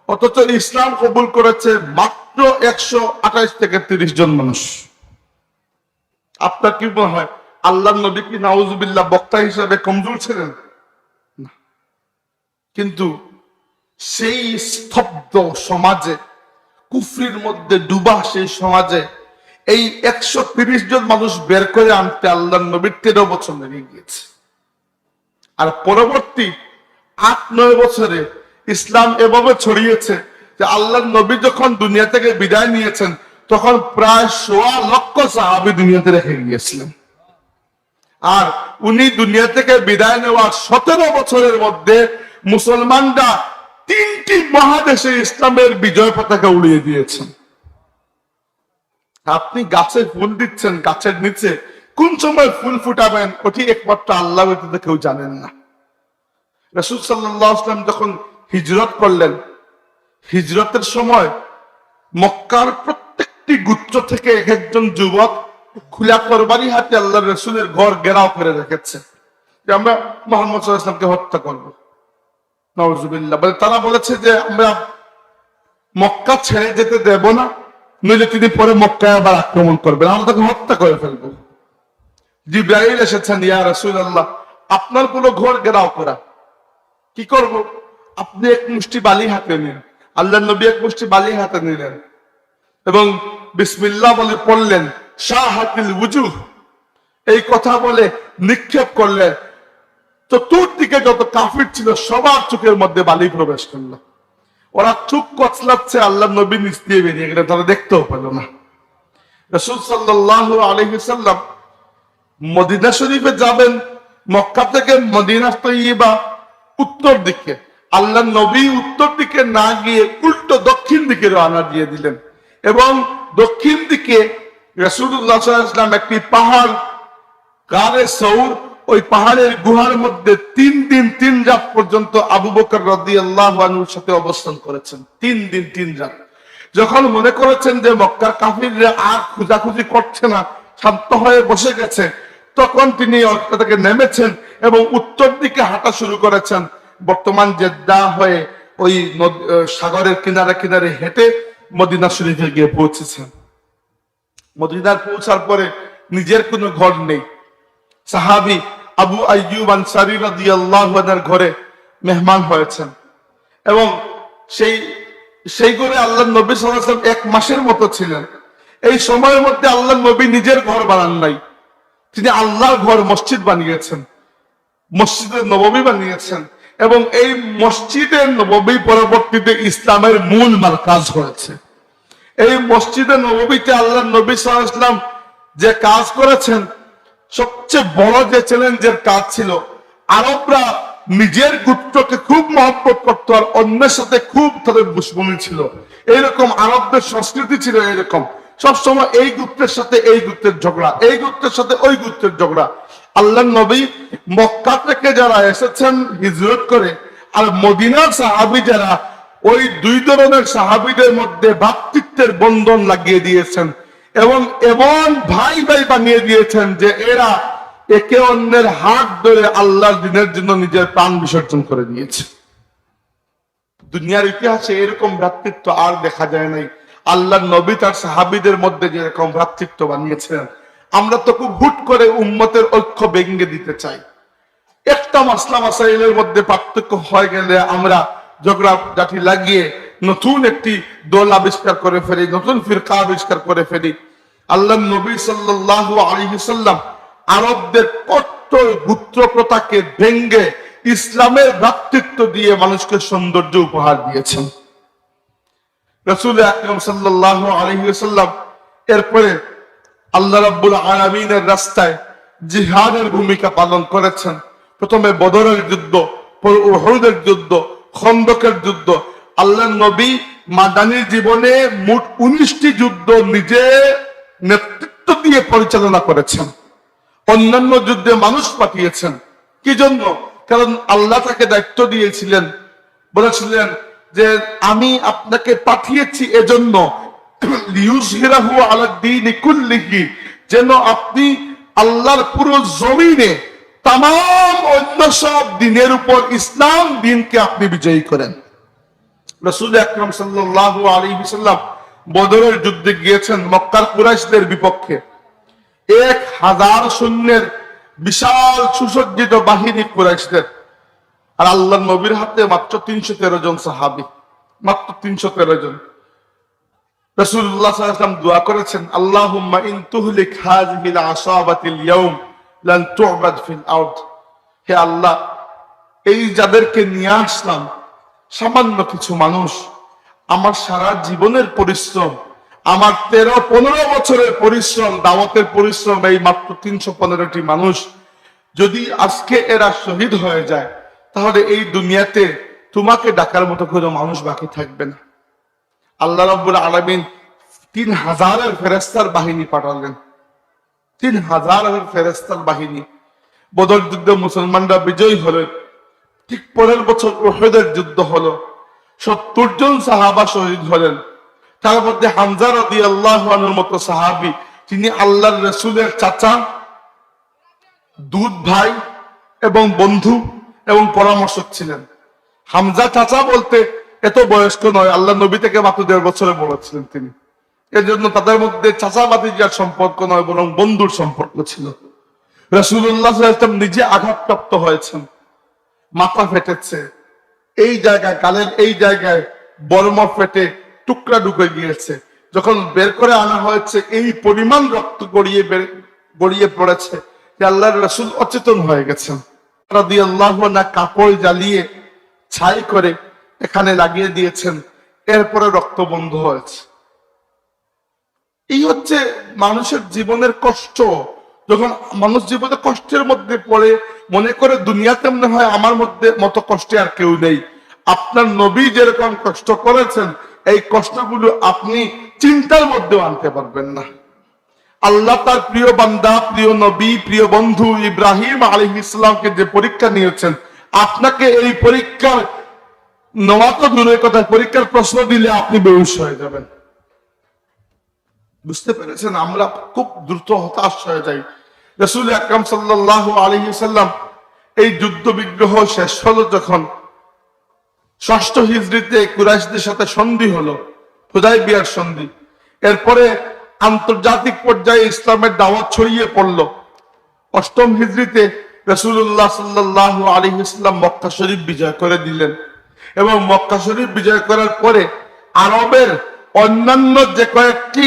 অথচ ইসলাম কবুল করেছে মাত্র 128 থেকে 30 জন মানুষ। আপনার কি মনে হয় আল্লাহর নবী কি নাউজুবিল্লাহ বক্তা হিসাবে কমজোর ছিলেন? না। কিন্তু সেই স্তব্ধ সমাজে, কুফরির মধ্যে ডুবা সেই সমাজে এই 130 জন মানুষ বের করে আনতে আল্লাহর নবীর 13 বছর লেগে গিয়েছে। আর পরবর্তী 8-9 বছরে ইসলাম এভাবে ছড়িয়েছে যে আল্লাহর নবী যখন দুনিয়া থেকে বিদায় নিয়েছেন তখন প্রায় 1.25 লক্ষ সাহাবী দুনিয়াতে রেখে গিয়েছিলেন। আর উনি দুনিয়া থেকে বিদায় নেওয়ার 17 বছরের মধ্যে মুসলমানরা 3টি মহাদেশে ইসলামের বিজয় পতাকা উড়িয়ে দিয়েছেন। আপনি গাছে ফুল দিচ্ছেন, গাছের নিচে কোন সময় ফুল ফুটাবেন ওটি একমাত্র আল্লাহ ব্যতীত কেউ জানেন না। রাসূল সাল্লাল্লাহু আলাইহি ওয়াসাল্লাম যখন হিজরত করলেন, হিজরতের সময় মক্কার প্রত্যেকটি গোত্র থেকে এক একজন যুবক খুলা তরবারি হাতে আল্লাহর রাসূলের ঘর ঘেরাও করে রেখেছে যে আমরা মুহাম্মদ সাল্লাল্লাহু আলাইহি ওয়াসাল্লামকে হত্যা করব। নাউজুবিল্লাহ। তারা বলেছে যে আমরা মক্কা ছেড়ে যেতে দেব না, নইলে তিনি পরে মক্কায় আবার আক্রমণ করবেন, আমরা তাকে হত্যা করে ফেলবো। জিবরাইল এসেছেন, ইয়া রাসূলুল্লাহ আপনার পুরো ঘর ঘেরাও করা, কি করব? আপনি এক মুষ্টি বালি হাতে নিন। আল্লাহর নবী এক মুষ্টি বালি হাতে নিলেন এবং বিসমিল্লাহ বলে পড়লেন, শাহাতিল ওযুহ, এই কথা বলে নিক্ষেপ করলেন। চতুর্দিকে যত কাফির ছিল সবার চোখের মধ্যে বালি প্রবেশ করলো। ওরা চোখ কচলাচ্ছে, আল্লাহর নবী নিচ দিয়ে বেরিয়ে গেলেন, তারা দেখতেও পেল না। রাসূল সাল্লাল্লাহু আলাইহি ওয়াসাল্লাম মদিনা শরীফে যাবেন, মক্কা থেকে মদিনা তৈয়বা উত্তর দিকে। আল্লাহর নবী উত্তর দিকে না গিয়ে উল্টো দক্ষিণ দিকে রওনা দিয়ে দিলেন এবং দক্ষিণ দিকে রাসূলুল্লাহ সাল্লাল্লাহু আলাইহি ওয়াসাল্লাম একটি পাহাড়, গারে সৌর, ওই পাহাড়ের গুহার মধ্যে 3 দিন 3 রাত পর্যন্ত আবু বকর রাদিয়াল্লাহু আনহুর সাথে অবস্থান করেছেন। 3 দিন 3 রাত। যখন মনে করেছেন যে মক্কার কাফিররা আর খোঁজাখুঁজি করছে না, শান্ত হয়ে বসে গেছে, তখন তিনি অট্টা থেকে নেমেছেন এবং উত্তর দিকে হাঁটা শুরু করেছেন। বর্তমান জেদ্দা হয়ে ওই সাগরের কিনারে কিনারে হেঁটে মদিনা শরীফে গিয়ে পৌঁছেছেন। মদিনার পৌঁছার পরে নিজের কোনো ঘর নেই। সাহাবী আবু আইয়ুব আনসারী রাদিয়াল্লাহু আনহুর ঘরে মেহমান হয়েছেন এবং সেই ঘরে আল্লাহর নবী সাল্লাল্লাহু আলাইহি ওয়াসাল্লাম 1 মাসের মতো ছিলেন। এই সময়ের মধ্যে আল্লাহর নবী নিজের ঘর বানান নাই, তিনি আল্লাহর ঘর মসজিদ বানিয়েছেন, মসজিদে নববী বানিয়েছেন এবং এই মসজিদে নববী পরবর্তীতে ইসলামের মূল মারকাজ হয়েছে। এই মসজিদে নববীতে আল্লাহর নবী সাল্লাল্লাহু আলাইহি ওয়াসাল্লাম যে কাজ করেছেন, সবচেয়ে বড় যে চ্যালেঞ্জের কাজ ছিল, আরবরা নিজের গোত্রকে খুব মহব্বত করত আর অন্যের সাথে খুব তাদের দুশমনি ছিল। এইরকম আরবদের সংস্কৃতি ছিল, এরকম সবসময় এই গোত্রের সাথে এই গোত্রের ঝগড়া, এই গোত্রের সাথে ওই গোত্রের ঝগড়া। আল্লাহর নবী মক্কা থেকে যারা এসেছেন হিজরত করে আর মদিনার সাহাবী যারা, ওই 2 ধরনের সাহাবীদের মধ্যে ভ্রাতৃত্বের বন্ধন লাগিয়ে দিয়েছেন এবং এমন ভাই ভাই বানিয়ে দিয়েছেন যে এরা একে অন্যের হাত ধরে আল্লাহর দ্বীনের জন্য নিজের প্রাণ বিসর্জন করে দিয়েছে। দুনিয়ার ইতিহাসে এরকম ভ্রাতৃত্ব আর দেখা যায় নাই। আল্লাহর নবী তার সাহাবীদের মধ্যে যেরকম ভ্রাতৃত্ব বানিয়েছেন, আমরা তো খুব হুট করে উম্মতের ঐক্য ভেঙে দিতে চাই। একটা মাসলা মাসাইলের মধ্যে পার্থক্য হয়ে গেলে আমরা ঝগড়া জাতি লাগিয়ে নতুন একটি দল আবিষ্কার করে ফেলি, নতুন ফিরকা আবিষ্কার করে ফেলি। আল্লাহর নবী সাল্লাল্লাহু আলাইহি ওয়াসাল্লাম আরবদের কট্টর গোত্র প্রথাকে ভেঙে ইসলামের ভ্রাতৃত্ব দিয়ে মানুষকে সৌন্দর্য উপহার দিয়েছেন। রাসূল আকরাম সাল্লাল্লাহু আলাইহি ওয়াসাল্লাম এরপরে আল্লাহ রাব্বুল আলামিনের রাস্তায় জিহাদের ভূমিকা পালন করেছেন। প্রথমে বদরের যুদ্ধ, পরে উহুদের যুদ্ধ, খন্দকের যুদ্ধ। আল্লাহর নবী মাদানী জীবনে মোট 19টি যুদ্ধ নিজে নেতৃত্ব দিয়ে পরিচালনা করেছেন। অন্যান্য যুদ্ধে মানুষ পাঠিয়েছেন। কি জন্য? কারণ আল্লাহ তাকে দায়িত্ব দিয়েছিলেন, বলেছিলেন যে আমি আপনাকে পাঠিয়েছি এজন্য লিইয়ুযহিরাহু আলাদ দীনি কুল্লিহি, যেন আপনি আল্লাহর পুরো জমিনে তামাম অন্য সব দিনের উপর ইসলাম দ্বীনকে আপনি বিজয়ী করেন। রাসূল আকরাম সাল্লাল্লাহু আলাইহি ওয়াসাল্লাম বদরের যুদ্ধে গিয়েছেন মক্কার কুরাইশদের বিপক্ষে। 1000 সৈন্যের বিশাল সুসজ্জিত বাহিনী কুরাইশদের, আর আল্লাহর নবীর হাতে মাত্র 313 জন সাহাবী, মাত্র 313 জন। রাসূলুল্লাহ সাল্লাল্লাহু আলাইহি ওয়াসাল্লাম দোয়া করেছেন, আল্লাহুম্মা ইন তুহলিক হাযিহিল আসাবাতিল ইয়াউম লান তু'বাদ ফিল আরদ। হে আল্লাহ, এই যাদেরকে নিয়ে আসলাম সামান্য কিছু মানুষ, আমার সারা জীবনের পরিশ্রম, আমার 13-15 বছরের পরিশ্রম, দাওয়াতের পরিশ্রম, এই মাত্র 315টি মানুষ যদি আজকে এরা শহীদ হয়ে যায়, তাহলে এই দুনিয়াতে তোমাকে ডাকার মতো কোনো মানুষ বাকি থাকবে না। আল্লাহ রাব্বুল আলামিন 3000 ফেরেশতার বাহিনী পাঠালেন। 3000 ফেরেশতার বাহিনী। বদর যুদ্ধে মুসলমানরা বিজয়ী হলেন। ঠিক পরের বছর উহুদের যুদ্ধ হলো। 70 জন সাহাবা শহীদ হলেন। তার মধ্যে হামজা রাদিয়াল্লাহু আনহুর মতো সাহাবী, তিনি আল্লাহর রাসূলের চাচা, দুধ ভাই এবং বন্ধু এবং পরামর্শক ছিলেন। হামজা চাচা বলতে এত বয়স্ক নয়, আল্লাহ নবী থেকে মাত্র 1.5 বছরে বড় ছিলেন তিনি। এর জন্য তাদের মধ্যে চাচা ভাতিজার সম্পর্ক নয়, বরং বন্ধুর সম্পর্ক ছিল। রাসূলুল্লাহ সাল্লাল্লাহু আলাইহি ওয়াসাল্লাম নিজে আঘাতপ্রাপ্ত হয়েছেন, মাথা ফেটেছে, এই জায়গায় গালের এই জায়গায় বর্ম ফেটে টুকরা ঢুকে গিয়েছে। যখন বের করে আনা হয়েছে, এই পরিমাণ রক্ত গড়িয়ে পড়েছে যে আল্লাহর রাসূল অচেতন হয়ে গেছেন। রাদিয়াল্লাহু আনহু কাপড় জ্বালিয়ে ছাই করে এখানে লাগিয়ে দিয়েছেন, এরপরে রক্ত বন্ধ হয়েছে। এই হচ্ছে মানুষের জীবনের কষ্ট। যখন মানুষ জীবনে কষ্টের মধ্যে পড়ে, মনে করে দুনিয়াতে মনে হয় আমার মধ্যে মতো কষ্টে আর কেউ নেই। আপনার নবী যেরকম কষ্ট করেছেন, এই কষ্টগুলো আপনি চিন্তার মধ্যেও আনতে পারবেন না। আল্লাহ তার প্রিয় বান্দা, প্রিয় নবী, প্রিয় বন্ধু ইব্রাহিম আলাইহিস সালামকে যে পরীক্ষা নিয়েছেন, আপনাকে এই পরীক্ষার নেওয়া তো দূরের কথা, পরীক্ষার প্রশ্ন দিলে আপনি বেহুশ হয়ে যাবেন। বুঝতে পেরেছেন? আমরা খুব দ্রুত হতাশ হয়ে যাই। রাসূল আকরাম সাল্লাল্লাহু আলাইহি ওয়াসাল্লাম এই যুদ্ধ বিগ্রহ শেষ হলো যখন, 6ষ্ঠ হিজরিতে কুরাইশদের সাথে সন্ধি হলো, হুদায়বিয়ার সন্ধি। এরপরে আন্তর্জাতিক পর্যায়ে ইসলামের দাওয়াত ছড়িয়ে পড়লো। 8ম হিজরিতে রাসূলুল্লাহ সাল্লাল্লাহু আলাইহি ওয়াসাল্লাম মক্কা শরীফ বিজয় করে দিলেন, এবং মক্কা শরীফ বিজয় করার পরে আরবের অন্যান্য যে কয়েকটি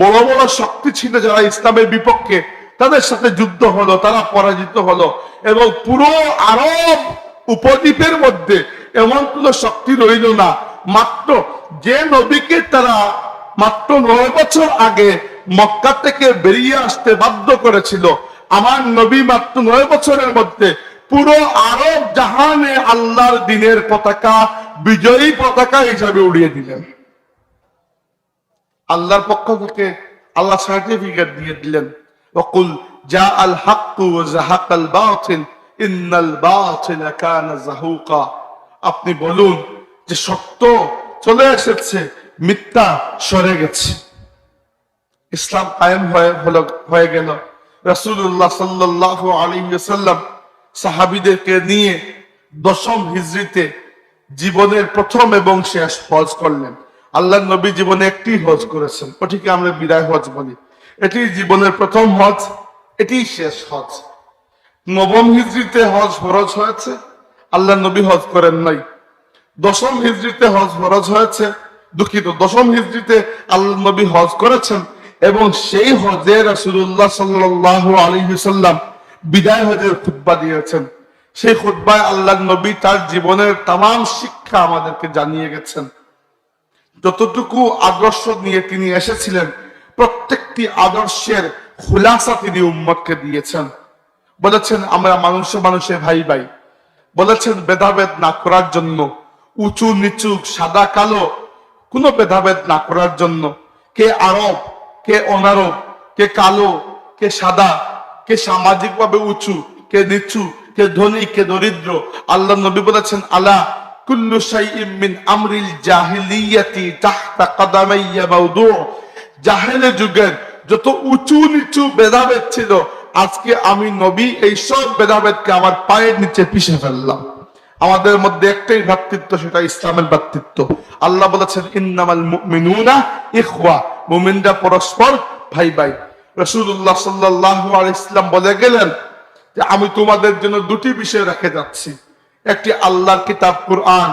বড় বড় শক্তি ছিল যারা ইসলামের বিপক্ষে, তাদের সাথে যুদ্ধ হলো, তারা পরাজিত হলো, এবং পুরো আরব উপদ্বীপের মধ্যে এমন কোন শক্তি রইল না। মাত্র যে নবীকে তারা মাত্র 9 বছর আগে মক্কা থেকে বেরিয়ে আসতে বাধ্য করেছিল, আমার নবী মাত্র 9 বছরের মধ্যে পুরো আরব জাহানে আল্লাহর দ্বীনের পতাকা বিজয়ী পতাকা হিসাবে উড়িয়ে দিলেন। আল্লাহর পক্ষ থেকে আল্লাহ সার্টিফিকেট দিয়ে দিলেন, ওয়াকুল জাআল হাক্কু ওয়া যাহাকাল বাতিল ইন্নাল বাতিলা কানা যাহুকা। আপনি বলুন যে সত্য চলে এসেছে, মিথ্যা সরে গেছে। ইসলাম কায়েম হয়ে গেল। রাসূলুল্লাহ সাল্লাল্লাহু আলাইহি ওয়াসাল্লাম সাহাবীদেরকে নিয়ে 10ম হিজরিতে জীবনের প্রথম এবং শেষ হজ করলেন। আল্লাহর নবী জীবনে একটি হজ করেছেন, ওটিকে আমরা বিদায় হজ বলি। এটি জীবনের প্রথম হজ, এটি শেষ হজ। 9ম হিজরিতে হজ ফরজ হয়েছে, আল্লাহর নবী হজ করেন নাই। 10ম হিজরিতে হজ ফরজ হয়েছে, দুঃখিত, 10ম হিজরিতে আল্লাহর নবী হজ করেছেন, এবং সেই হজে রাসূলুল্লাহ সাল্লাল্লাহু আলাইহি ওয়াসাল্লাম বিদায় হজের খুতবা দিয়েছেন। সেই খুতবায় আল্লাহর নবী তার জীবনের তামাম শিক্ষা আমাদেরকে জানিয়ে গেছেন। যতটুকু আদর্শ নিয়ে তিনি এসেছিলেন প্রত্যেকটি আদর্শের খুলাসা তিনি উম্মতকে দিয়েছেন। বলেছেন আমরা মানুষে মানুষে ভাই ভাই, বলেছেন ভেদাভেদ না করার জন্য, উঁচু নিচু সাদা কালো কোনো ভেদাভেদ না করার জন্য, কে আরব কে অনারব, কে কালো কে সাদা, কে সামাজিক ভাবে উঁচু কে নিচু, কে ধনী কে দরিদ্র। আল্লাহ নবী বলেছেন আলা কুল্লু শাইইন মিন আমরিল জাহিলিয়াতি তাহতা কদামাইয়া মাওদু। জাহেলের যুগের যত উঁচু নিচু ভেদাভেদ ছিল, আজকে আমি নবী এই সব ভেদাভেদকে আমার পায়ের নিচে পিষে ফেললাম। আমাদের মধ্যে একটাই ভ্রাতৃত্ব, সেটা ইসলামের ভ্রাতৃত্ব। আল্লাহ বলেছেন ইন্নামাল মুমিনুনা ইখওয়া, মুমিনরা পরস্পর ভাই ভাই। রাসূলুল্লাহ সাল্লাল্লাহু আলাইহি ওয়াসাল্লাম বলে গেলেন যে আমি তোমাদের জন্য দুটি বিষয় রেখে যাচ্ছি, একটি আল্লাহর কিতাব কুরআন,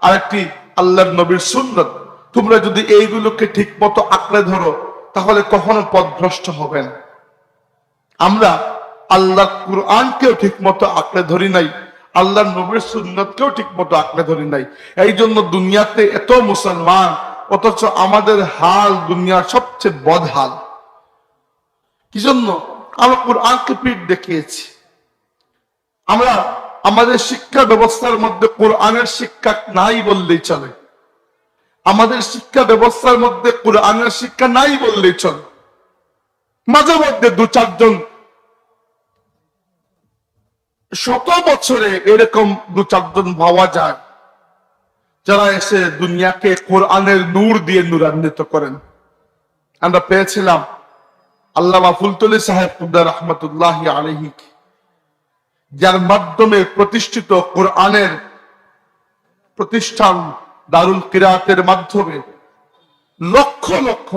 আর একটি আল্লাহর নবীর সুন্নাত। তোমরা যদি এইগুলোকে ঠিক মতো আঁকড়ে ধরো তাহলে কখনো পথভ্রষ্ট হবে না। আমরা আল্লাহর কুরআনকেও ঠিক মতো আঁকড়ে ধরি নাই, আল্লাহর নবীর সুন্নাতকেও ঠিক মতো আঁকড়ে ধরি নাই। এই জন্য দুনিয়াতে এত মুসলমান, অথচ আমাদের হাল দুনিয়ার সবচেয়ে বদহাল। কি জন্য? আমরা কুরআনকে পিঠ দেখিয়েছি। আমরা আমাদের শিক্ষা ব্যবস্থার মধ্যে কোরআনের শিক্ষা নাই বললেই চলে। আমাদের শিক্ষা ব্যবস্থার মধ্যে কোরআনের শিক্ষা নাই বললেই চলে। মাঝে মধ্যে দু চারজন শত বছরে এরকম দু চারজন পাওয়া যায় যারা এসে দুনিয়াকে কোরআনের নূর দিয়ে নূরান্বিত করেন। আমরা পেয়েছিলাম আল্লামা ফুলতলি সাহেব রহমতুল্লাহ আলাইহি, যার মাধ্যমে প্রতিষ্ঠিত কোরআনের প্রতিষ্ঠান দারুল কিরাতের মাধ্যমে লক্ষ লক্ষ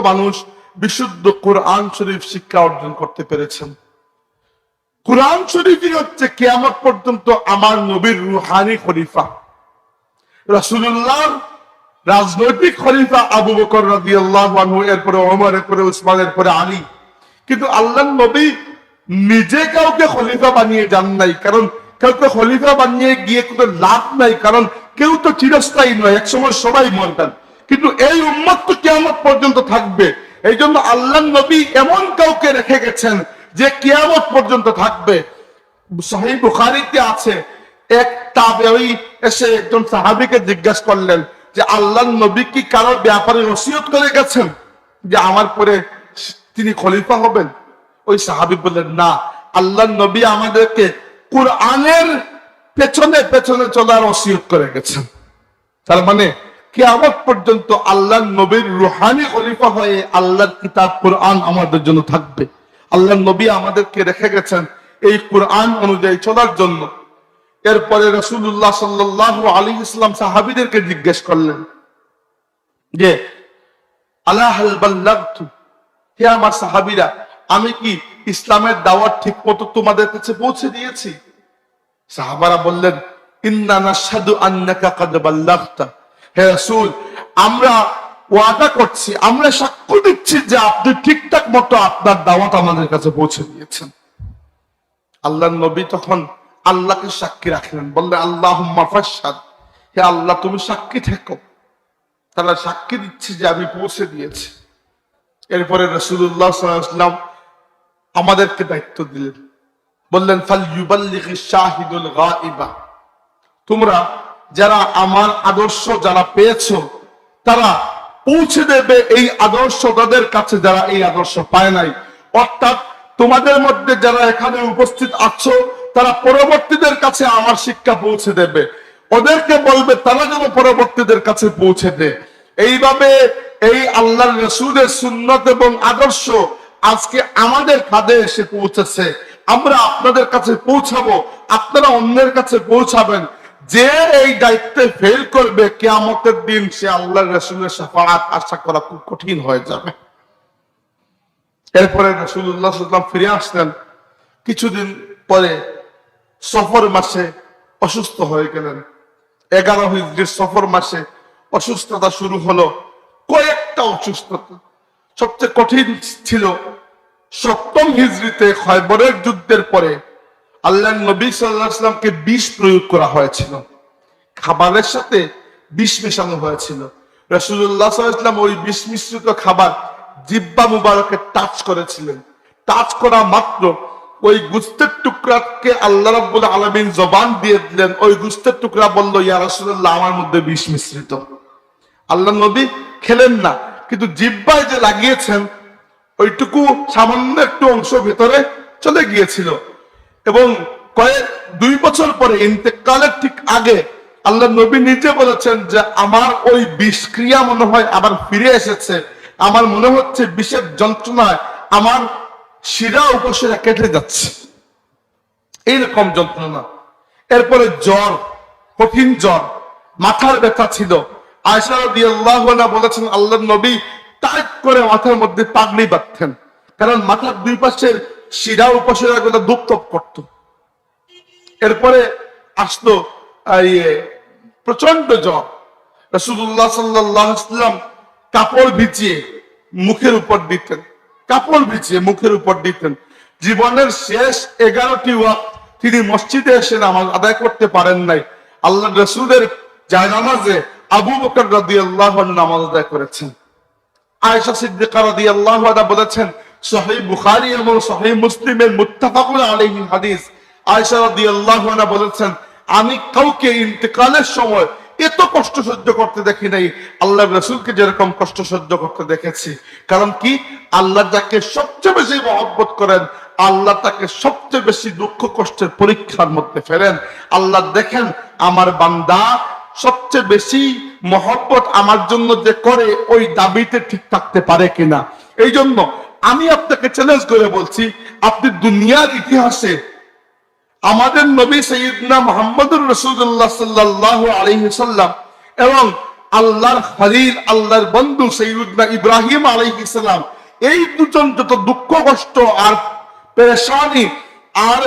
মানুষ বিশুদ্ধ কোরআন শরীফ শিক্ষা অর্জন করতে পেরেছেন। কোরআন শরীফই হচ্ছে কিয়ামত পর্যন্ত আমার নবীর রুহানি খলিফা। রাসূলুল্লাহ রাজনৈতিক খলিফা আবু বকর রাদিয়াল্লাহু আনহু, এরপরে ওমর, এরপরে উসমান, এরপরে আলী। কিন্তু আল্লাহর নবী নিজে কাউকে খলিফা বানিয়ে যান নাই, কারণ কাউকে খলিফা বানিয়ে গিয়ে কোনো লাভ নাই, কারণ কেউ তো চিরস্থায়ী নয়, একসময় সবাই মরবেন। কিন্তু এই উম্মত তো কিয়ামত পর্যন্ত থাকবে। এই জন্য আল্লাহর নবী এমন কাউকে রেখে গেছেন যে কিয়ামত পর্যন্ত থাকবে। সহিহ বুখারীতে আছে, এক তাবেঈ এসে একজন সাহাবীকে জিজ্ঞাসা করলেন যে আল্লাহর নবী কি কারোর ব্যাপারে ওসিয়ত করে গেছেন যে আমার পরে তিনি খলিফা হবেন? ওই সাহাবী বললেন না, আল্লাহর নবী আমাদেরকে কোরআনের পেছনে পেছনে চলার ওসিয়ত করে গেছেন। তার মানে কিয়ামত পর্যন্ত আল্লাহর নবীর রুহানি খলিফা হয়ে আল্লাহর কিতাব কোরআন আমাদের জন্য থাকবে। আল্লাহর নবী আমাদেরকে রেখে গেছেন এই কোরআন অনুযায়ী চলার জন্য। এরপরে রাসূলুল্লাহ সাল্লাল্লাহু আলাইহি ওয়াসাল্লাম সাহাবীদেরকে জিজ্ঞেস করলেন যে আলা হাল বাল্লাগতু, হে আমার সাহাবীরা, আমি কি ইসলামের দাওয়াত ঠিকমতো তোমাদের কাছে পৌঁছে দিয়েছি? সাহাবারা বললেন ইন্না নাশহাদু আন্নাকা কাদ বাল্লাগতা। হে রাসূল, আমরা ওয়াদা করছি, আমরা সাক্ষ্য দিচ্ছি যে আপনি ঠিকঠাক মতো আপনার দাওয়াত আমাদের কাছে পৌঁছে দিয়েছেন। আল্লাহর নবী তখন আল্লাহকে সাক্ষী রাখলেন, বললেন আল্লাহুম্মা ফাশহাদ, হে আল্লাহ তুমি সাক্ষী থেকো, তারা সাক্ষী দিচ্ছে যে আমি পৌঁছে দিয়েছি। এরপরে রাসূলুল্লাহ সাল্লাল্লাহু আলাইহি ওয়াসাল্লাম আমাদেরকে দায়িত্ব দিলেন, বললেন ফাল ইউবাল্লিগিশ শাহিদুল গায়বা, তোমরা যারা আমার আদর্শ যারা পেয়েছো তারা পৌঁছে দেবে এই আদর্শ তাদের কাছে যারা এই আদর্শ পায় নাই। অর্থাৎ তোমাদের মধ্যে যারা এখানে উপস্থিত আছো তারা পরবর্তীদের কাছে আমার শিক্ষা পৌঁছে দেবে, ওদেরকে বলবে তারা যেন পরবর্তীদের কাছে পৌঁছে দেয়। এইভাবে এই আল্লাহর রাসূলের সুন্নাত এবং আদর্শ আজকে আমাদের কাঁধে এসে পৌঁছেছে। আমরা আপনাদের কাছে পৌঁছাবো, আপনারা অন্যের কাছে পৌঁছাবেন। যে এই দায়িত্বে ফেল করবে কিয়ামতের দিন সে আল্লাহর রাসূলের শাফাআত আশা করা খুব কঠিন হয়ে যাবে। এরপরে রাসূলুল্লাহ সাল্লাল্লাহু আলাইহি ওয়াসাল্লাম ফিরে আসলেন। কিছুদিন পরে সফর মাসে অসুস্থ হয়ে গেলেন। 11 হিজরির সফর মাসে অসুস্থতা শুরু হলো, কয়েকটা অসুস্থতা। সবচেয়ে কঠিন ছিল 7ম হিজরিতে খয়বরের যুদ্ধের পরে আল্লাহর নবী সাল্লাল্লাহু আলাইহি ওয়াসাল্লামকে বিষ প্রয়োগ করা হয়েছিল। খাবারের সাথে বিষ মেশানো হয়েছিল। রাসূলুল্লাহ সাল্লাল্লাহু আলাইহি ওয়াসাল্লাম ওই বিষ মিশ্রিত খাবার জিহ্বা মুবারকে টাচ করেছিলেন। টাচ করা মাত্র ওই গোশতের টুকরাকে আল্লাহ রাব্বুল আলামিন জবান দিয়ে দিলেন। ওই গোশতের টুকরা বলল, ইয়া রাসূলুল্লাহ, আমার মধ্যে বিষ মিশ্রিত। আল্লাহ নবী খেলেন না, কিন্তু জিহ্বায় যে লাগিয়েছেন ওইটুকু সামান্য একটু অংশ ভেতরে চলে গিয়েছিল। এবং 2 বছর পরে ইন্তেকালের ঠিক আগে আল্লাহ নবী নিজে বলেছেন যে আমার ওই বিষক্রিয়া মনে হয় আবার ফিরে এসেছে। আমার মনে হচ্ছে বিষের যন্ত্রণায় আমার শিরা উপশিরা কেটে যাচ্ছে, এইরকম যন্ত্রণা। এরপরে জ্বর, কঠিন জ্বর, মাথার ব্যথা ছিল। আয়েশা রাদিয়াল্লাহু আনহা বলেছেন আল্লাহর নবী টাইট করে মাথার মধ্যে পাগড়ি বাঁধতেন, কারণ মাথার দুই পাশের শিরা উপশিরা গুলো দুপতপ করত। এরপরে আসলো প্রচন্ড জ্বর। রাসূলুল্লাহ সাল্লাল্লাহু আলাইহি ওয়াসাল্লাম কাপড় ভিজিয়ে মুখের উপর দিতেন, কাপড় ভিজিয়ে মুখের উপর দিতেন। জীবনের শেষ 11টি ওয়াক্ত তিনি মসজিদে এসে নামাজ আদায় করতে পারেন নাই। আল্লাহ রাসূলের জায়নামাজে আবু বকর রাদিয়াল্লাহু আনহু নামাজ আদায় করেছেন। আয়েশা সিদ্দিকা রাদিয়াল্লাহু আনহা বলেছেন, সহিহ বুখারী এবং সহিহ মুসলিমের মুত্তাফাকুন আলাইহি হাদিস, আয়েশা রাদিয়াল্লাহু আনহা বলেছেন, আমি কাউকে ইন্তেকালের সময় এত কষ্ট সহ্য করতে দেখি নাই আল্লাহর রাসূলকে যেরকম কষ্ট সহ্য করতে দেখেছি। কারণ কি, আল্লাহ যাকে সবচেয়ে বেশি মহব্বত করেন, আল্লাহ তাকে সবচেয়ে বেশি দুঃখ কষ্টের পরীক্ষার মধ্যে ফেলেন। আল্লাহ দেখেন আমার বান্দা সবচেয়ে বেশি মহব্বত আমার জন্য যে করে ওই দাবিতে ঠিক থাকতে পারে কিনা। এই জন্য আমি আপনাকে চ্যালেঞ্জ করে বলছি, আপনি দুনিয়ার ইতিহাসে আমাদের নবী সাইয়্যিদনা মুহাম্মদুর রাসূলুল্লাহ সাল্লাল্লাহু আলাইহি ওয়াসাল্লাম এবং আল্লাহর খলিল, আল্লাহর বন্ধু সাইয়্যিদনা ইব্রাহিম আলাইহিস সালাম, এই দুজন যত দুঃখ কষ্ট আর পেরেশানি আর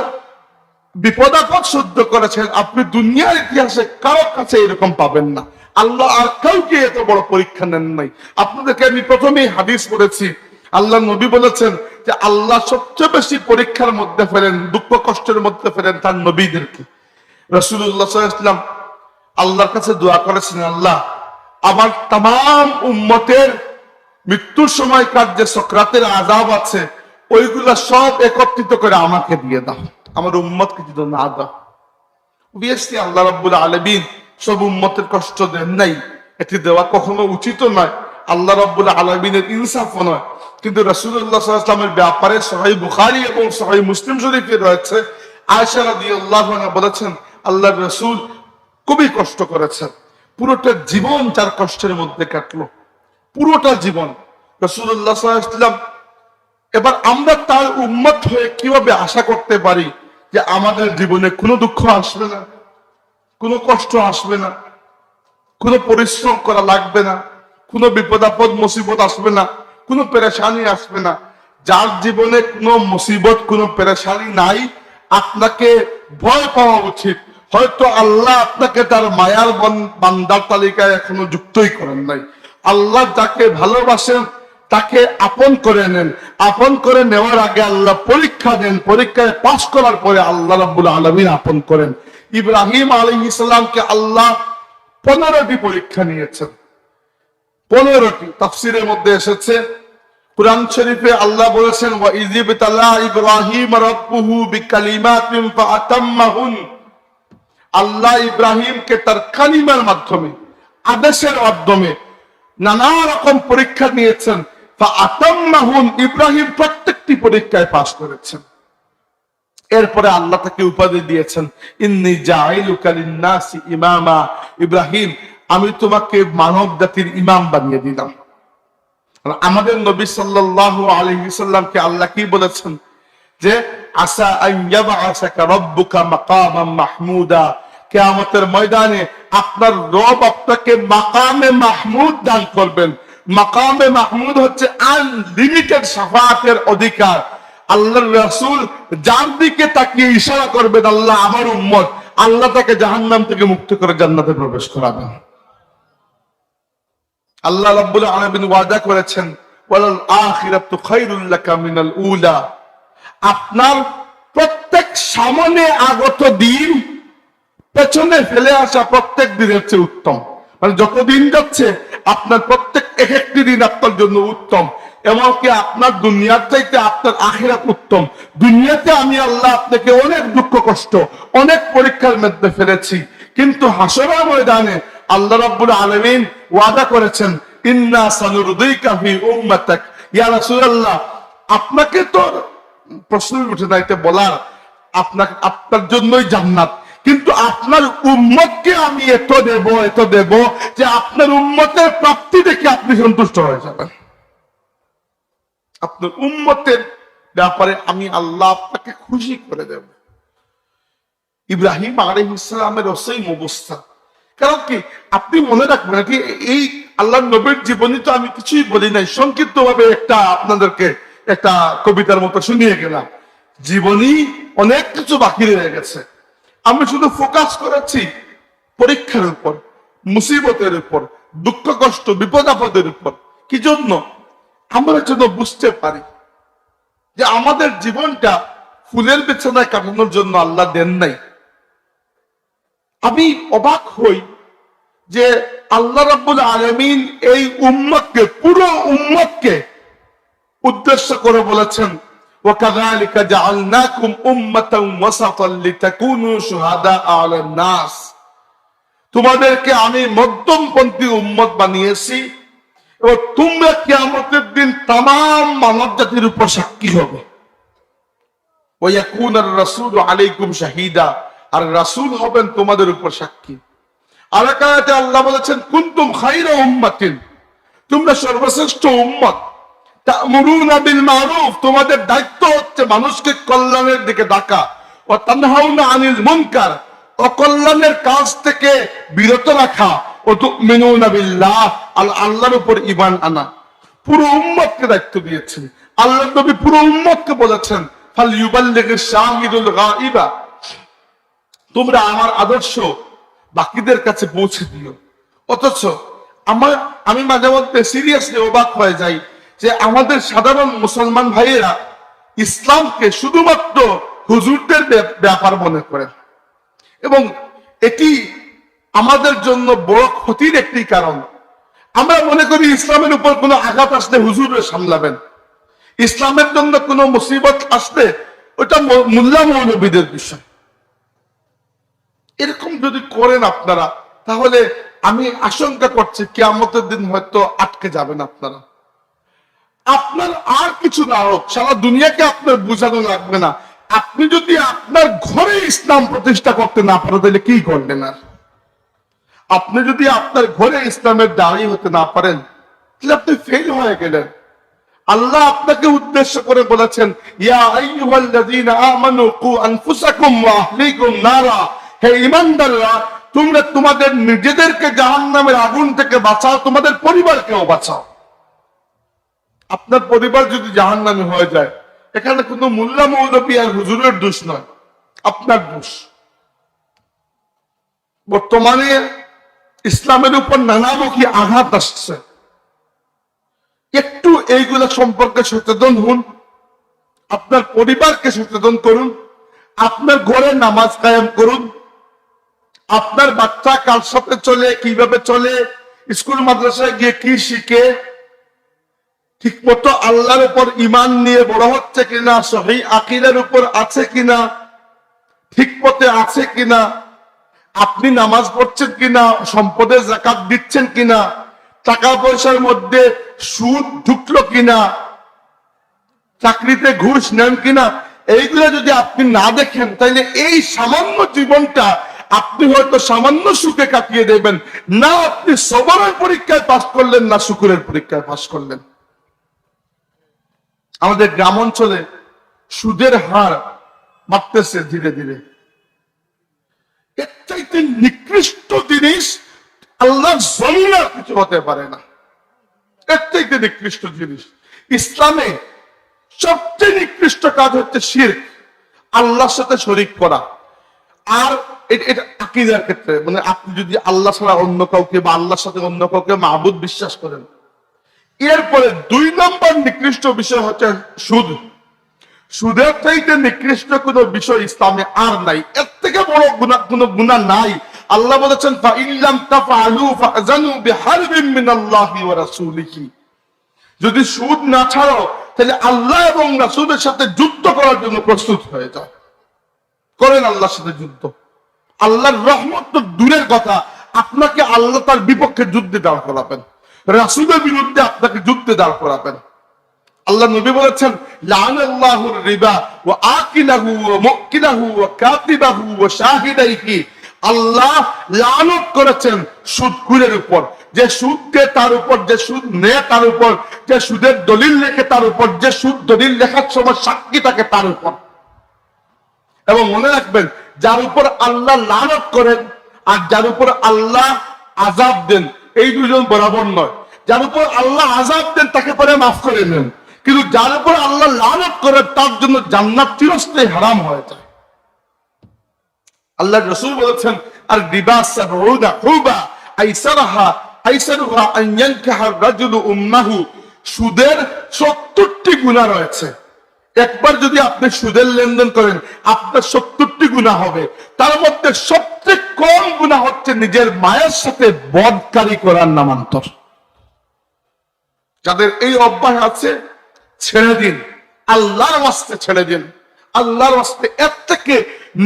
বিপদাপদ সহ্য করেছেন, আপনি দুনিয়ার ইতিহাসে কারো কাছে এরকম পাবেন না। আল্লাহ আর কাউকে এত বড় পরীক্ষা নেন নাই। আপনাদেরকে আমি প্রথমেই হাদিস পড়েছি, আল্লাহ নবী বলেছেন যে আল্লাহ সবচেয়ে বেশি পরীক্ষার মধ্যে ফেলেন, দুঃখ কষ্টের মধ্যে ফেলেন তার নবীদেরকে। রাসূলুল্লাহ সাল্লাল্লাহু আলাইহি ওয়াসাল্লাম আল্লাহর কাছে দোয়া করেছেন, আল্লাহ আমার তাম উম্মতের মৃত্যুর সময়কার যে সকরাতের আযাব আছে ওইগুলা সব একত্রিত করে আমাকে দিয়ে দাও, আমার উম্মতকে যদি না দাও। অবভিয়াসলি আল্লাহ রাব্বুল আলামিন সব উম্মতের কষ্ট দেন নাই, এটি দেওয়া কখনো উচিত নয়, আল্লাহ রাব্বুল আলামিনের ইনসাফও নয়। কিন্তু রাসূলুল্লাহ সাল্লাল্লাহু আলাইহি ওয়াসাল্লামের ব্যাপারে সহিহ বুখারী এবং সহিহ মুসলিম শরীফে রয়েছে, আয়েশা রাদিয়াল্লাহু আনহা বলেছেন আল্লাহর রাসূল খুবই কষ্ট করেছেন, পুরোটা জীবন তার কষ্টের মধ্যে কাটলো, পুরোটা জীবন। রাসূলুল্লাহ সাল্লাল্লাহু আলাইহি ওয়াসাল্লাম, এবার আমরা তার উম্মত হয়ে কিভাবে আশা করতে পারি যে আমাদের জীবনে কোনো দুঃখ আসবে না, কোনো কষ্ট আসবে না, কোনো পরিশ্রম করা লাগবে না, কোনো বিপদ আপদ মুসিবত আসবে না, কোনো পেরেশানি আসবে না। যার জীবনে কোনো মুসিবত কোনো পেরেশানি নাই, আপনাকে ভয় পাওয়া উচিত। হয়তো আল্লাহ আপনাকে তার মায়ার বান্দার তালিকায় এখনো যুক্তই করেন নাই। আল্লাহ যাকে ভালোবাসেন তাকে আপন করে নেন, আপন করে নেওয়ার আগে আল্লাহ পরীক্ষা দেন, পরীক্ষায় পাস করার পরে আল্লাহ রাব্বুল আলামিন আপন করেন। ইব্রাহিম আলাইহিস সালামকে আল্লাহ 15টি পরীক্ষা নিয়েছেন, 15টি। তাফসীরের মধ্যে এসেছে, কুরআন শরীফে আল্লাহ বলেছেন, ওয়া ইযিবতালা ইব্রাহিম রাব্বুহু বিকালিমাতিন ফাআতাম্মাহুন, আল্লাহ ইব্রাহিমকে তার কালিমার মাধ্যমে, আদেশের মাধ্যমে নানা রকম পরীক্ষা নিয়েছেন। ফাআতাম্মাহুন, ইব্রাহিম প্রত্যেকটি পরীক্ষায় পাস করেছেন। এরপরে আল্লাহ তাকে উপাধি দিয়েছেন, ইন্নী জাইলুকা লিন-নাসি ইমামা, ইব্রাহিম আমি তোমাকে মানব জাতির ইমাম বানিয়ে দিলাম। আমাদের নবী সাল্লাল্লাহু আলাইহি ওয়াসাল্লামকে আল্লাহ কি বলেছেন যে আসা আন ইয়াবআসাকা রাব্বুকা মাকামান মাহমুদা, কিয়ামতের ময়দানে আপনার রব আপনাকে মাকামে মাহমুদ দান করবেন। মাকামে মাহমুদ হচ্ছে আনলিমিটেড শাফাআতের অধিকার। আল্লাহর রাসূল যার দিকে তাকিয়ে ইশারা করবেন আল্লাহ আমার উম্মত, আল্লাহ তাকে জাহান্নাম থেকে মুক্ত করে জান্নাতে প্রবেশ করাবেন। আল্লাহ রাব্বুল আলামিন ওয়াদা করেছেন, ওয়ালাল আখিরাতু খায়রুল লাকা মিনাল উলা, আপনার প্রত্যেক সামনে আগত দিন পেছনে ফেলে আসা প্রত্যেক দিনের চেয়ে উত্তম। মানে যত দিন যাচ্ছে আপনার প্রত্যেক এক একটি দিন আপনার জন্য উত্তম, এমনকি আপনার দুনিয়ার চাইতে আপনার আখিরাত উত্তম। দুনিয়াতে আমি আল্লাহ আপনাকে অনেক দুঃখ কষ্ট, অনেক পরীক্ষার মধ্যে ফেলেছি, কিন্তু হাসরের ময়দানে আল্লাহ রাব্বুল আলামিন ওয়াদা করেছেন, ইন্না সানুরদিকা ফি উম্মাতাক। ইয়া রাসূলুল্লাহ, আপনাকে তো প্রশ্ন উঠে না এটা বলার, আপনার জন্যই জান্নাত, কিন্তু আপনার উম্মতকে আমি এত দেব যে আপনার উম্মতের প্রাপ্তি দেখে আপনি সন্তুষ্ট হয়ে যাবেন। আপনার উম্মতের ব্যাপারে আমি আল্লাহ আপনাকে খুশি করে দেব। ইব্রাহিম আলাইহিস সালামের সেম অবস্থা। কারণ কি, আপনি মনে রাখবেন কি, এই আল্লাহর নবীর জীবনী তো আমি কিছুই বলি নাই, সংক্ষিপ্ত ভাবে একটা আপনাদেরকে একটা কবিতার মতো শুনিয়ে গেলাম। জীবনী অনেক কিছু বাকি রয়ে গেছে, আমি শুধু ফোকাস করেছি পরীক্ষার উপর, মুসিবতের উপর, দুঃখ কষ্ট বিপদ আপদের উপর। কি জন্য? আমরা যেন বুঝতে পারি যে আমাদের জীবনটা ফুলের বিছানায় কাটানোর জন্য আল্লাহ দেন নাই। আমি অবাক হই যে আল্লাহ রাব্বুল আলামিন এই উম্মতকে, পুরো উম্মতকে উদ্দেশ্য করে বলেছেন, ওয়াকাযালিকা জাআলনাকুম উম্মাতান ওয়াসাতান লিতাকুনু শুহাদা আলান নাস। তোমাদেরকে আমি মধ্যমপন্থী উম্মত বানিয়েছি এবং তোমরা কিয়ামতের দিন तमाम মানব জাতির উপর সাক্ষী হবে। ওয়ায়াকুনার রাসূলু আলাইকুম শাহীদা, আর রাসূল হবেন তোমাদের উপর সাক্ষী। আর এক আয়াতে আল্লাহ বলেছেন, কুনতুম খায়রা উম্মাতিন, তোমরা সর্বশ্রেষ্ঠ উম্মত। তা'মুরুনা বিল মারুফ, তোমাদের দায়িত্ব হচ্ছে মানুষকে কল্যাণের দিকে ডাকা। ওয়া তানহাউনা আনিল মুনকার, অকল্যাণের কাজ থেকে বিরত রাখা। ওয়া তু'মিনুনা বিল্লাহ, আল্লাহর উপর ঈমান আনা। পুরো উম্মতকে দায়িত্ব দিয়েছেন আল্লাহর নবী। পুরো উম্মতকে বলেছেন, ফালইউবাল্লিগিশ শাহিদুল গায়বা, তোমরা আমার আদর্শ বাকিদের কাছে পৌঁছে দিও। অথচ আমি মাঝে মধ্যে সিরিয়াসলি অবাক হয়ে যাই যে আমাদের সাধারণ মুসলমান ভাইয়েরা ইসলামকে শুধুমাত্র হুজুরদের ব্যাপার মনে করেন, এবং এটি আমাদের জন্য বড় ক্ষতির একটি কারণ। আমরা মনে করি ইসলামের উপর কোনো আঘাত আসলে হুজুরে সামলাবেন, ইসলামের জন্য কোনো মুসিবত আসলে ওটা মোল্লা মৌলবীদের বিষয়। এরকম যদি করেন আপনারা, তাহলে আমি আশঙ্কা করছি কিয়ামতের দিন হয়তো আটকে যাবেন আপনারা। আপনার আর কিছু না হোক, সারা দুনিয়াকে আপনার বোঝানো লাগবে না। আপনি যদি আপনার ঘরে ইসলাম প্রতিষ্ঠা করতে না পারেন, তাহলে কি করলেন? আর আপনি যদি আপনার ঘরে ইসলামের দাঁড়ি হতে না পারেন, তাহলে আপনি ফেল হয়ে গেলেন। আল্লাহ আপনাকে উদ্দেশ্য করে বলেছেন, ইয়া আইয়ুহাল্লাযীনা আমানু কু আনফুসাকুম ওয়া আহলিকুম নারা, হে ঈমানদাররা, তোমরা তোমাদের নিজেদেরকে জাহান্নামের আগুন থেকে বাঁচাও, তোমাদের পরিবারকেও বাঁচাও। আপনার পরিবার যদি জাহান্নামী হয়ে যায়, এখানে কোনো মোল্লা মৌলবী আর হুজুরের দোষ নয়, আপনার দোষ। বর্তমানে ইসলামের উপর নানামুখী আঘাত আসছে, একটু এইগুলো সম্পর্কে সচেতন হন, আপনার পরিবারকে সচেতন করুন, আপনার ঘরে নামাজ কায়েম করুন, আপনার বাচ্চা কার সাথে চলে, কিভাবে চলে, স্কুল মাদ্রাসায় গিয়ে কি শিখে, ঠিক মতো আল্লাহর উপর ঈমান নিয়ে বড় হচ্ছে কিনা, সহিহ আকীদার উপর আছে কিনা, ঠিক পথে আছে কিনা, আপনি নামাজ পড়ছেন কিনা, সম্পদের যাকাত দিচ্ছেন কিনা, টাকা পয়সার মধ্যে সুদ ঢুকলো কিনা, চাকরিতে ঘুষ নেন কিনা, এইগুলো যদি আপনি না দেখেন, তাহলে এই সামান্য জীবনটা আপনি হয়তো সামান্য সুখে কাটিয়ে দেবেন। না আপনি সবরের পরীক্ষায় পাস করলেন, না শুকরের পরীক্ষায় পাস করলেন। আমাদের গ্রাম অঞ্চলে সুদের হার বাড়তেছে ধীরে ধীরে। এর চাইতে নিকৃষ্ট জিনিস আল্লাহর জমিনে আর কিছু হতে পারে না। এর চাইতে নিকৃষ্ট জিনিস ইসলামে সবচেয়ে নিকৃষ্ট কাজ হচ্ছে শিরক, আল্লাহর সাথে শরীক করা। আর এটা আকীদার ক্ষেত্রে, মানে আপনি যদি আল্লাহ ছাড়া অন্য কাউকে বা আল্লাহর সাথে অন্য কাউকে মাবুদ বিশ্বাস করেন। এরপরে 2 নম্বর নিকৃষ্ট বিষয় হচ্ছে সুদ। সুদের চাইতে নিকৃষ্ট কোন বিষয় ইসলামে আর নাই, এর থেকে বড় কোনো গুনাহ নাই। আল্লাহ বলেছেন ফাইল্লাম তাফআলু ফাযানু বিহারবিন মিনাল্লাহি ওয়া রাসূলিহি, যদি সুদ না ছাড়ো তাহলে আল্লাহ এবং রাসূলের সাথে যুদ্ধ করার জন্য প্রস্তুত হয়ে যাও। করেন আল্লাহর সাথে যুদ্ধ। আল্লাহর রহমত তো দূরের কথা, আপনাকে আল্লাহ তার বিপক্ষে যুদ্ধে দাঁড় করাবেন, রাসূলের বিরুদ্ধে আপনাকে যুদ্ধে দাঁড় করাবেন। আল্লাহ নবী বলেছেন লানাল্লাহুর রিবা ওয়া আকিলাহু ওয়া মুকিলাহু ওয়া কাতিবাহু ওয়া শাহিদাইহি, আল্লাহ লানত করেছেন সুদখোরের উপর, যে সুদ দেয় তার উপর, যে সুদ নেয় তার উপর, যে সুদের দলিল লেখে তার উপর, যে সুদ দলিল লেখার সময় সাক্ষী থাকে তার উপর। এবং মনে রাখবেন, যার উপর আল্লাহ লানত করেন আর যার উপর আল্লাহ আযাব দেন, এই দুজন বরাবর নয়। যার উপর আল্লাহ আযাব দেন তাকে পরে মাফ করে নেন, কিন্তু যার উপর আল্লাহ লানত করেন তার জন্য জান্নাত চিরস্থায়ী হারাম হয়ে যায়। আল্লাহ রাসূল বলেছেন আর রিবা সাবউনা হুবা আইসারুহা আন ইয়ানকাহা রাজুলু উম্মাহু, সুদের 70টি গুনাহ রয়েছে। একবার যদি আপনি সুদের লেনদেন করেন আপনার 70টি গুনাহ হবে, তার মধ্যে সবচেয়ে কম গুনাহ হচ্ছে নিজের মায়ের সাথে বদকারি করার নামান্তর। যাদের এই অভ্যাস আছে ছেড়ে দিন, আল্লাহর ওয়াস্তে ছেড়ে দিন, আল্লাহর ওয়াস্তে। এর থেকে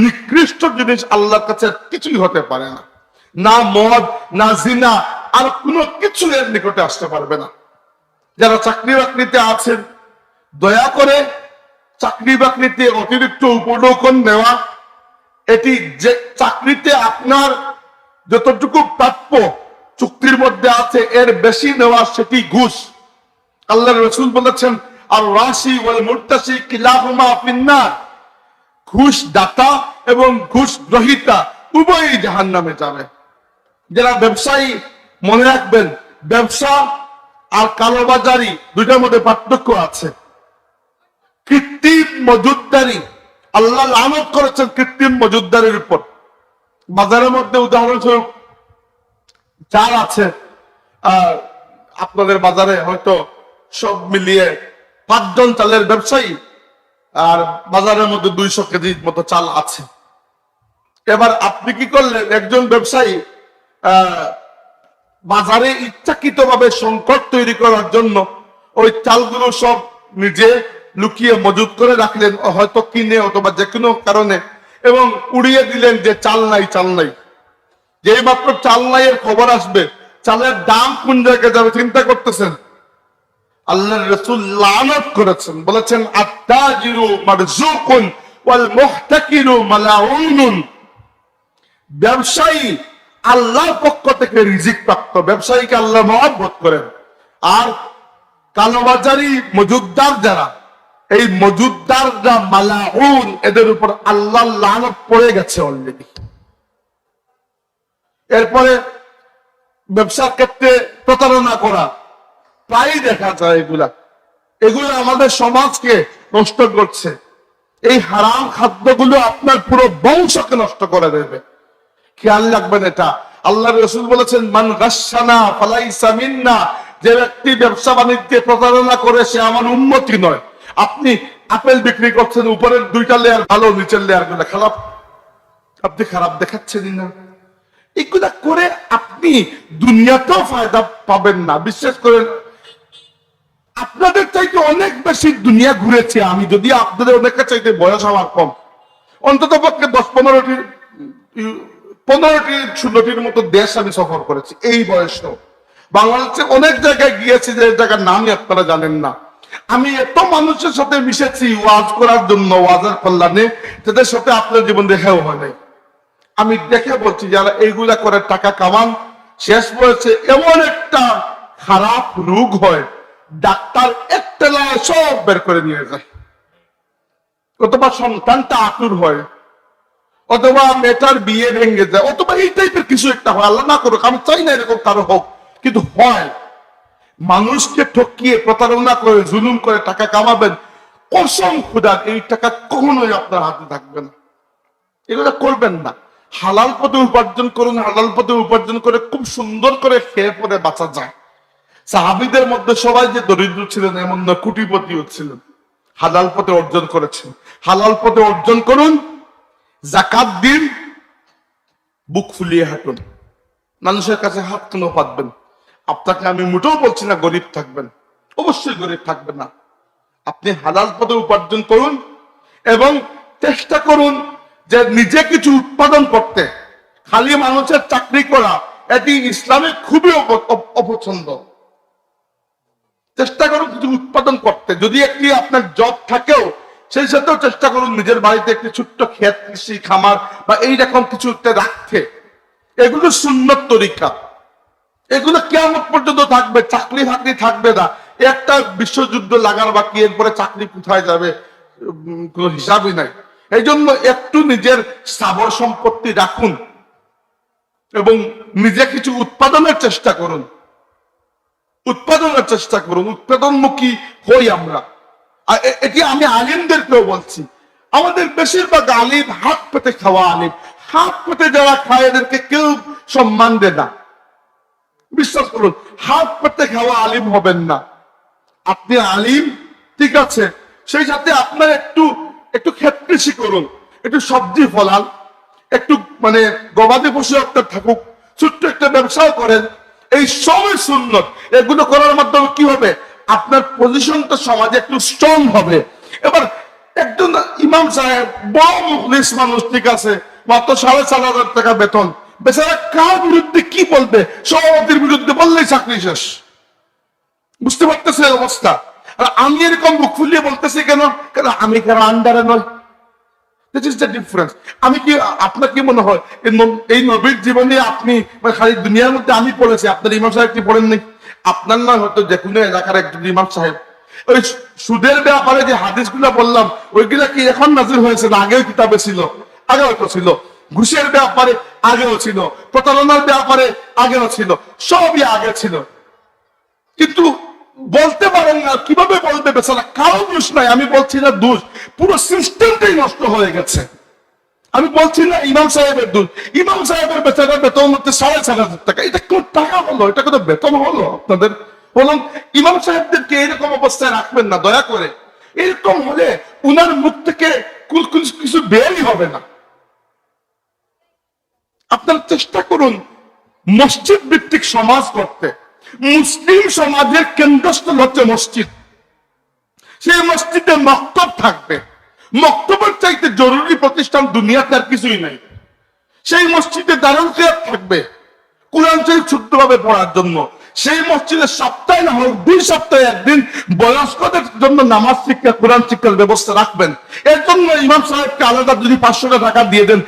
নিকৃষ্ট জিনিস আল্লাহর কাছে কিছুই হতে পারে না, না মদ না জিনা, আর কোনো কিছু এর নিকটে আসতে পারবে না। যারা চাকরি বাকরিতে আছেন, দয়া করে চাকরি বাকরিতে অতিরিক্ত উপঢৌকন নেওয়া, এটি যে চাকরিতে আপনার যতটুকু প্রাপ্য চুক্তির মধ্যে আছে এর বেশি নেওয়া, সেটি ঘুষ। আল্লাহর রাসূল বলেছেন আর রাশি ওয়াল মুরতাশি কিলাহুমা ফিন্নার, ঘুষ দাতা এবং ঘুষ গ্রহীতা উভয়ই জাহান্নামে যাবে। যারা ব্যবসায়ী, মনে রাখবেন ব্যবসা আর কালোবাজারি দুইটার মধ্যে পার্থক্য আছে। কৃত্রিম মজুদদারি, আল্লাহ লানত করেছেন কৃত্রিম মজুদদারির উপর। বাজারের মধ্যে উদাহরণস্বরূপ চাল আছে, আপনাদের বাজারে হয়তো সব মিলিয়ে 5 জন চালের ব্যবসায়ী, আর বাজারের মধ্যে 200 কেজির মতো চাল আছে। এবার আপনি কি করলেন, একজন ব্যবসায়ী বাজারে ইচ্ছাকৃতভাবে সংকট তৈরি করার জন্য ওই চালগুলো সব নিজে লুকিয়ে মজুদ করে রাখলেন, হয়তো কিনে অথবা যে কোনো কারণে, এবং উড়িয়ে দিলেন যে চাল নাই, চাল নাই। যেই মাত্র চাল নাই এর খবর আসবে, চালের দাম কোন জায়গায় যাবে চিন্তা করতেছেন। আল্লাহর রাসূল লানত করেছেন, বলেছেন আত-তাজিরু মারযুকুন ওয়াল মুহতাকিরু মালাউনুন, ব্যবসায়ী আল্লাহর পক্ষ থেকে রিজিক প্রাপ্ত, ব্যবসায়ীকে আল্লাহ মহব্বত করেন। আর কালোবাজারি মজুদদার যারা, এই মজুদদাররা মালাউন, এদের উপর আল্লাহর লানত পড়ে গেছে অলরেডি। এরপরে ব্যবসার ক্ষেত্রে প্রতারণা করা প্রায়ই দেখা যায়। এগুলো আমাদের সমাজকে নষ্ট করছে। এই হারাম খাদ্যগুলো আপনার পুরো বংশকে নষ্ট করে দেবে, খেয়াল রাখবেন এটা। আল্লাহর রাসূল বলেছেন মান গাশশানা ফালাইসা মিন্না, যে ব্যক্তি ব্যবসা বাণিজ্যে প্রতারণা করে সে আমার উম্মতি নয়। আপনি আপেল বিক্রি করছেন, উপরের 2টা লেয়ার ভালো, নিচের লেয়ার গুলো খারাপ, আপনি খারাপ দেখাচ্ছেন না। এগুলা করে আপনি দুনিয়াতেও ফায়দা পাবেন না। বিশ্বাস করেন, আপনাদের চাইতে অনেক বেশি দুনিয়া ঘুরেছি আমি, যদি আপনাদের অনেকের চাইতে বয়স আমার কম, অন্তত পক্ষে 10-15টি 16টির মতো দেশ আমি সফর করেছি এই বয়সেও। বাংলাদেশে অনেক জায়গায় গিয়েছি যে জায়গার নামই আপনারা জানেন না। আমি এত মানুষের সাথে মিশেছি ওয়াজ করার জন্য, ওয়াজের কল্যাণে, যাদের সাথে আপনার জীবন দেখাও হয় নাই। আমি দেখে বলছি যারা এইগুলা করে টাকা কামান, শেষ বয়সে এমন একটা খারাপ রোগ হয়, ডাক্তার একটা সব বের করে নিয়ে যায়, অথবা সন্তানটা আতুর হয়, অথবা মেয়েটার বিয়ে ভেঙে যায়, অথবা এই টাইপের কিছু একটা হয়। আল্লাহ না করুক, আমি চাই না এরকম কারো হোক, কিন্তু হয়। মানুষকে ঠকিয়ে প্রতারণা করে জুলুম করে টাকা কামাবেন, কসম খোদার এই টাকা কখনোই আপনার হাতে থাকবে না। এগুলো করবেন না। হালাল পথে উপার্জন করুন, হালাল পথে উপার্জন করে খুব সুন্দর করে খেয়ে পরে বাঁচা যায়। সাহাবীদের মধ্যে সবাই যে দরিদ্র ছিলেন এমন না, কোটিপতিও ছিলেন, হালাল পথে অর্জন করেছেন। হালাল পথে অর্জন করুন, যাকাত দিন, বুক ফুলিয়ে হাঁটুন, মানুষের কাছে হাত কেন পাতবেন? আপনাকে আমি মোটেও বলছি না গরিব থাকবেন, অবশ্যই গরিব থাকবেন না। আপনি হালাল পথে উপার্জন করুন এবং চেষ্টা করুন যে নিজে কিছু উৎপাদন করতে। খালি মানুষের চাকরি করা এটি ইসলামে খুবই অপছন্দ। চেষ্টা করুন কিছু উৎপাদন করতে, যদি একটি আপনার জব থাকেও সেই সাথেও চেষ্টা করুন নিজের বাড়িতে একটি ছোট্ট ক্ষেত, কৃষি খামার বা এইরকম কিছু রাখতে। এগুলো সুন্নত তরিকা, এগুলো কিয়ামত পর্যন্ত থাকবে, চাকরি ফাকরি থাকবে না। একটা বিশ্বযুদ্ধ লাগার বাকি, এরপরে চাকরি কোথায় যাবে কোনো হিসাবই নাই। এই জন্য একটু নিজের স্থাবর সম্পত্তি রাখুন এবং নিজে কিছু উৎপাদনের চেষ্টা করুন, উৎপাদনমুখী হই আমরা। আর এটি আমি আলিমদেরকেও বলছি। আমাদের বেশিরভাগ আলিম হাত পেতে খাওয়া আলিম, হাত পেতে যারা খায় এদেরকে কেউ সম্মান দেয় না। বিশ্বাস করুন, হাত পেতে খাওয়া আলিম হবেন না। আপনি আলিম ঠিক আছে, সেই সাথে আপনার একটু ক্ষেত কৃষি করুন, একটু সবজি ফলান, একটু মানে গবাদি পশু একটা থাকুক, ছোট্ট একটা ব্যবসাও করেন। এই সবই সুন্নত। এগুলো করার মাধ্যমে কি হবে, আপনার পজিশনটা সমাজে একটু স্ট্রং হবে। এবার একজন ইমাম সাহেব বড় মুখলিস মানুষ, ঠিক আছে, মাত্র 4,500 টাকা বেতন, বেচারা কার বিরুদ্ধে কি বলবে? সভাপতির বিরুদ্ধে বললেই চাকরি শেষ। বুঝতে পারতেছে অবস্থা? আর আমি এরকম মুখ ফুলিয়ে বলতেছি কেন? কেন আমি কারো আন্ডারে নয়। This is the difference. আমি কি, আপনার কি মনে হয় এই নবীর জীবনে আপনি খালি দুনিয়ার মধ্যে আমি পড়েছি, আপনার ইমাম সাহেব কি পড়েননি? আপনার না হয়তো যে কোনো এলাকার একজন ইমাম সাহেব। ওই সুদের ব্যাপারে যে হাদিসগুলো বললাম, ওইগুলা কি এখন নাজির হয়েছে না আগেও কিতাবে ছিল? আগেও তো ছিল। ঘুষের ব্যাপারে আগেও ছিল, প্রতারণার ব্যাপারে আগেও ছিল, সবই আগে ছিল। কিন্তু বলতে পারেন না, কিভাবে বলবে? বেচারা কারো দোষ নাই। আমি বলছি না দোষ, পুরো সিস্টেমটাই নষ্ট হয়ে গেছে। আমি বলছি না ইমাম সাহেবের দোষ। ইমাম সাহেবের বেচারা বেতন হচ্ছে 4,500 টাকা। এটা কোন টাকা হলো? এটা কোনো বেতন হলো আপনাদের? বলুন, ইমাম সাহেবদেরকে এরকম অবস্থায় রাখবেন না দয়া করে। এরকম হলে উনার মুখ থেকে কিছু বেরই হবে না। আপনারা চেষ্টা করুন মসজিদ ভিত্তিক সমাজ করতে। মুসলিম সমাজের কেন্দ্রস্থল হচ্ছে মসজিদ। সেই মসজিদে মক্তব থাকবে। মক্তবের চাইতে জরুরি প্রতিষ্ঠান দুনিয়াতে আর কিছুই নাই। সেই মসজিদে দারুল কিরাত থাকবে, কোরআন শরীফ শুদ্ধভাবে পড়ার জন্য। সেই মসজিদে সপ্তাহে না হোক 2 সপ্তাহে একদিন বয়স্কদের জন্য নামাজ শিক্ষা, কোরআন শিক্ষার ব্যবস্থা রাখবেন। এর জন্য ইমাম সাহেবকে আলাদা যদি 500 টাকা দিয়ে দেন,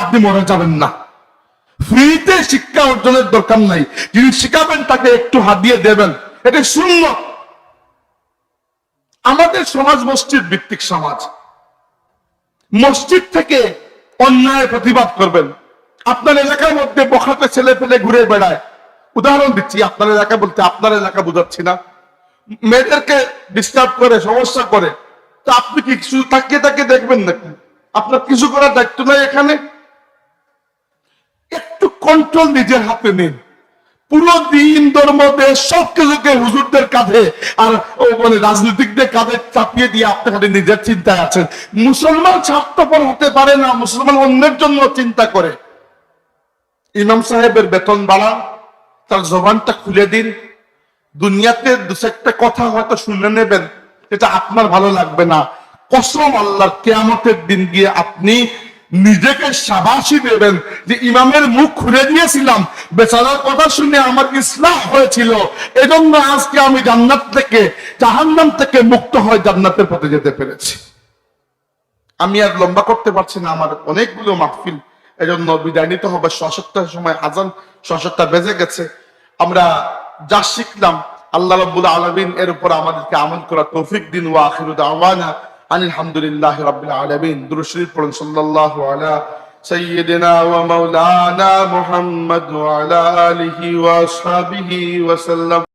আপনি মরে যাবেন না। ফ্রিতে শিক্ষা অর্জনের দরকার নাই, যিনি শিখাবেন তাকে একটু হাদিয়া দেবেন, এটা সুন্নাত। আমাদের সমাজ মসজিদ ভিত্তিক সমাজ। মসজিদ থেকে অন্যায় প্রতিবাদ করবেন। আপনার এলাকার মধ্যে বখাতে ছেলে পেলে ঘুরে বেড়ায়, উদাহরণ দিচ্ছি, আপনার এলাকা বলতে আপনার এলাকা বোঝাচ্ছি না, মেয়েদেরকে ডিস্টার্ব করে, সমস্যা করে, তো আপনি কি শুধু তাকিয়ে দেখবেন নাকি? আপনার কিছু করার দায়িত্ব নাই এখানে? একটু কন্ট্রোল নিজের হাতে নিন। পুরো দিন ধর্ম দেশ সবকিছুকে হুজুরদের কাঁধে আর মানে রাজনীতিকদের কাঁধে চাপিয়ে দিয়ে আপনি খালি নিজের চিন্তায় আছেন। মুসলমান স্বার্থপর হতে পারে না, মুসলমান অন্যের জন্য চিন্তা করে। ইমাম সাহেবের বেতন বাড়ান, তার জবানটা খুলে দিন। দুনিয়াতে 2-1টা কথা হয়তো শুনে নেবেন, এটা আপনার ভালো লাগবে না। কসম আল্লাহর, কিয়ামতের দিন গিয়ে আপনি নিজেকে শাবাশি দেবেন যে ইমামের মুখ খুলে দিয়েছিলাম, বেচারার কথা শুনে আমার ইসলাহ হয়েছিল, এজন্য আজকে আমি জান্নাত থেকে, জাহান্নাম থেকে মুক্ত হয়ে জান্নাতের পথে যেতে পেরেছি। আমি আর লম্বা করতে পারছি না, আমার অনেকগুলো মাহফিল, এজন্য বিদায় নিতে হবে। 7টার সময় আজান, 7টা বেজে গেছে। আমরা যা শিখলাম আল্লাহ রাব্বুল আলামিন এর উপর আমাদেরকে আমল করার তৌফিক দিন। ওয়া আখিরু দাওয়ানা আলহামদুলিল্লাহি রাব্বিল আলামিন। দুরূদ শরীফ পড়ুন, সাল্লাল্লাহু আলা সাইয়্যিদিনা ওয়া মাওলানা মুহাম্মদ ওয়া আলা আলিহি ওয়া আসহাবিহি ওয়া সাল্লাম।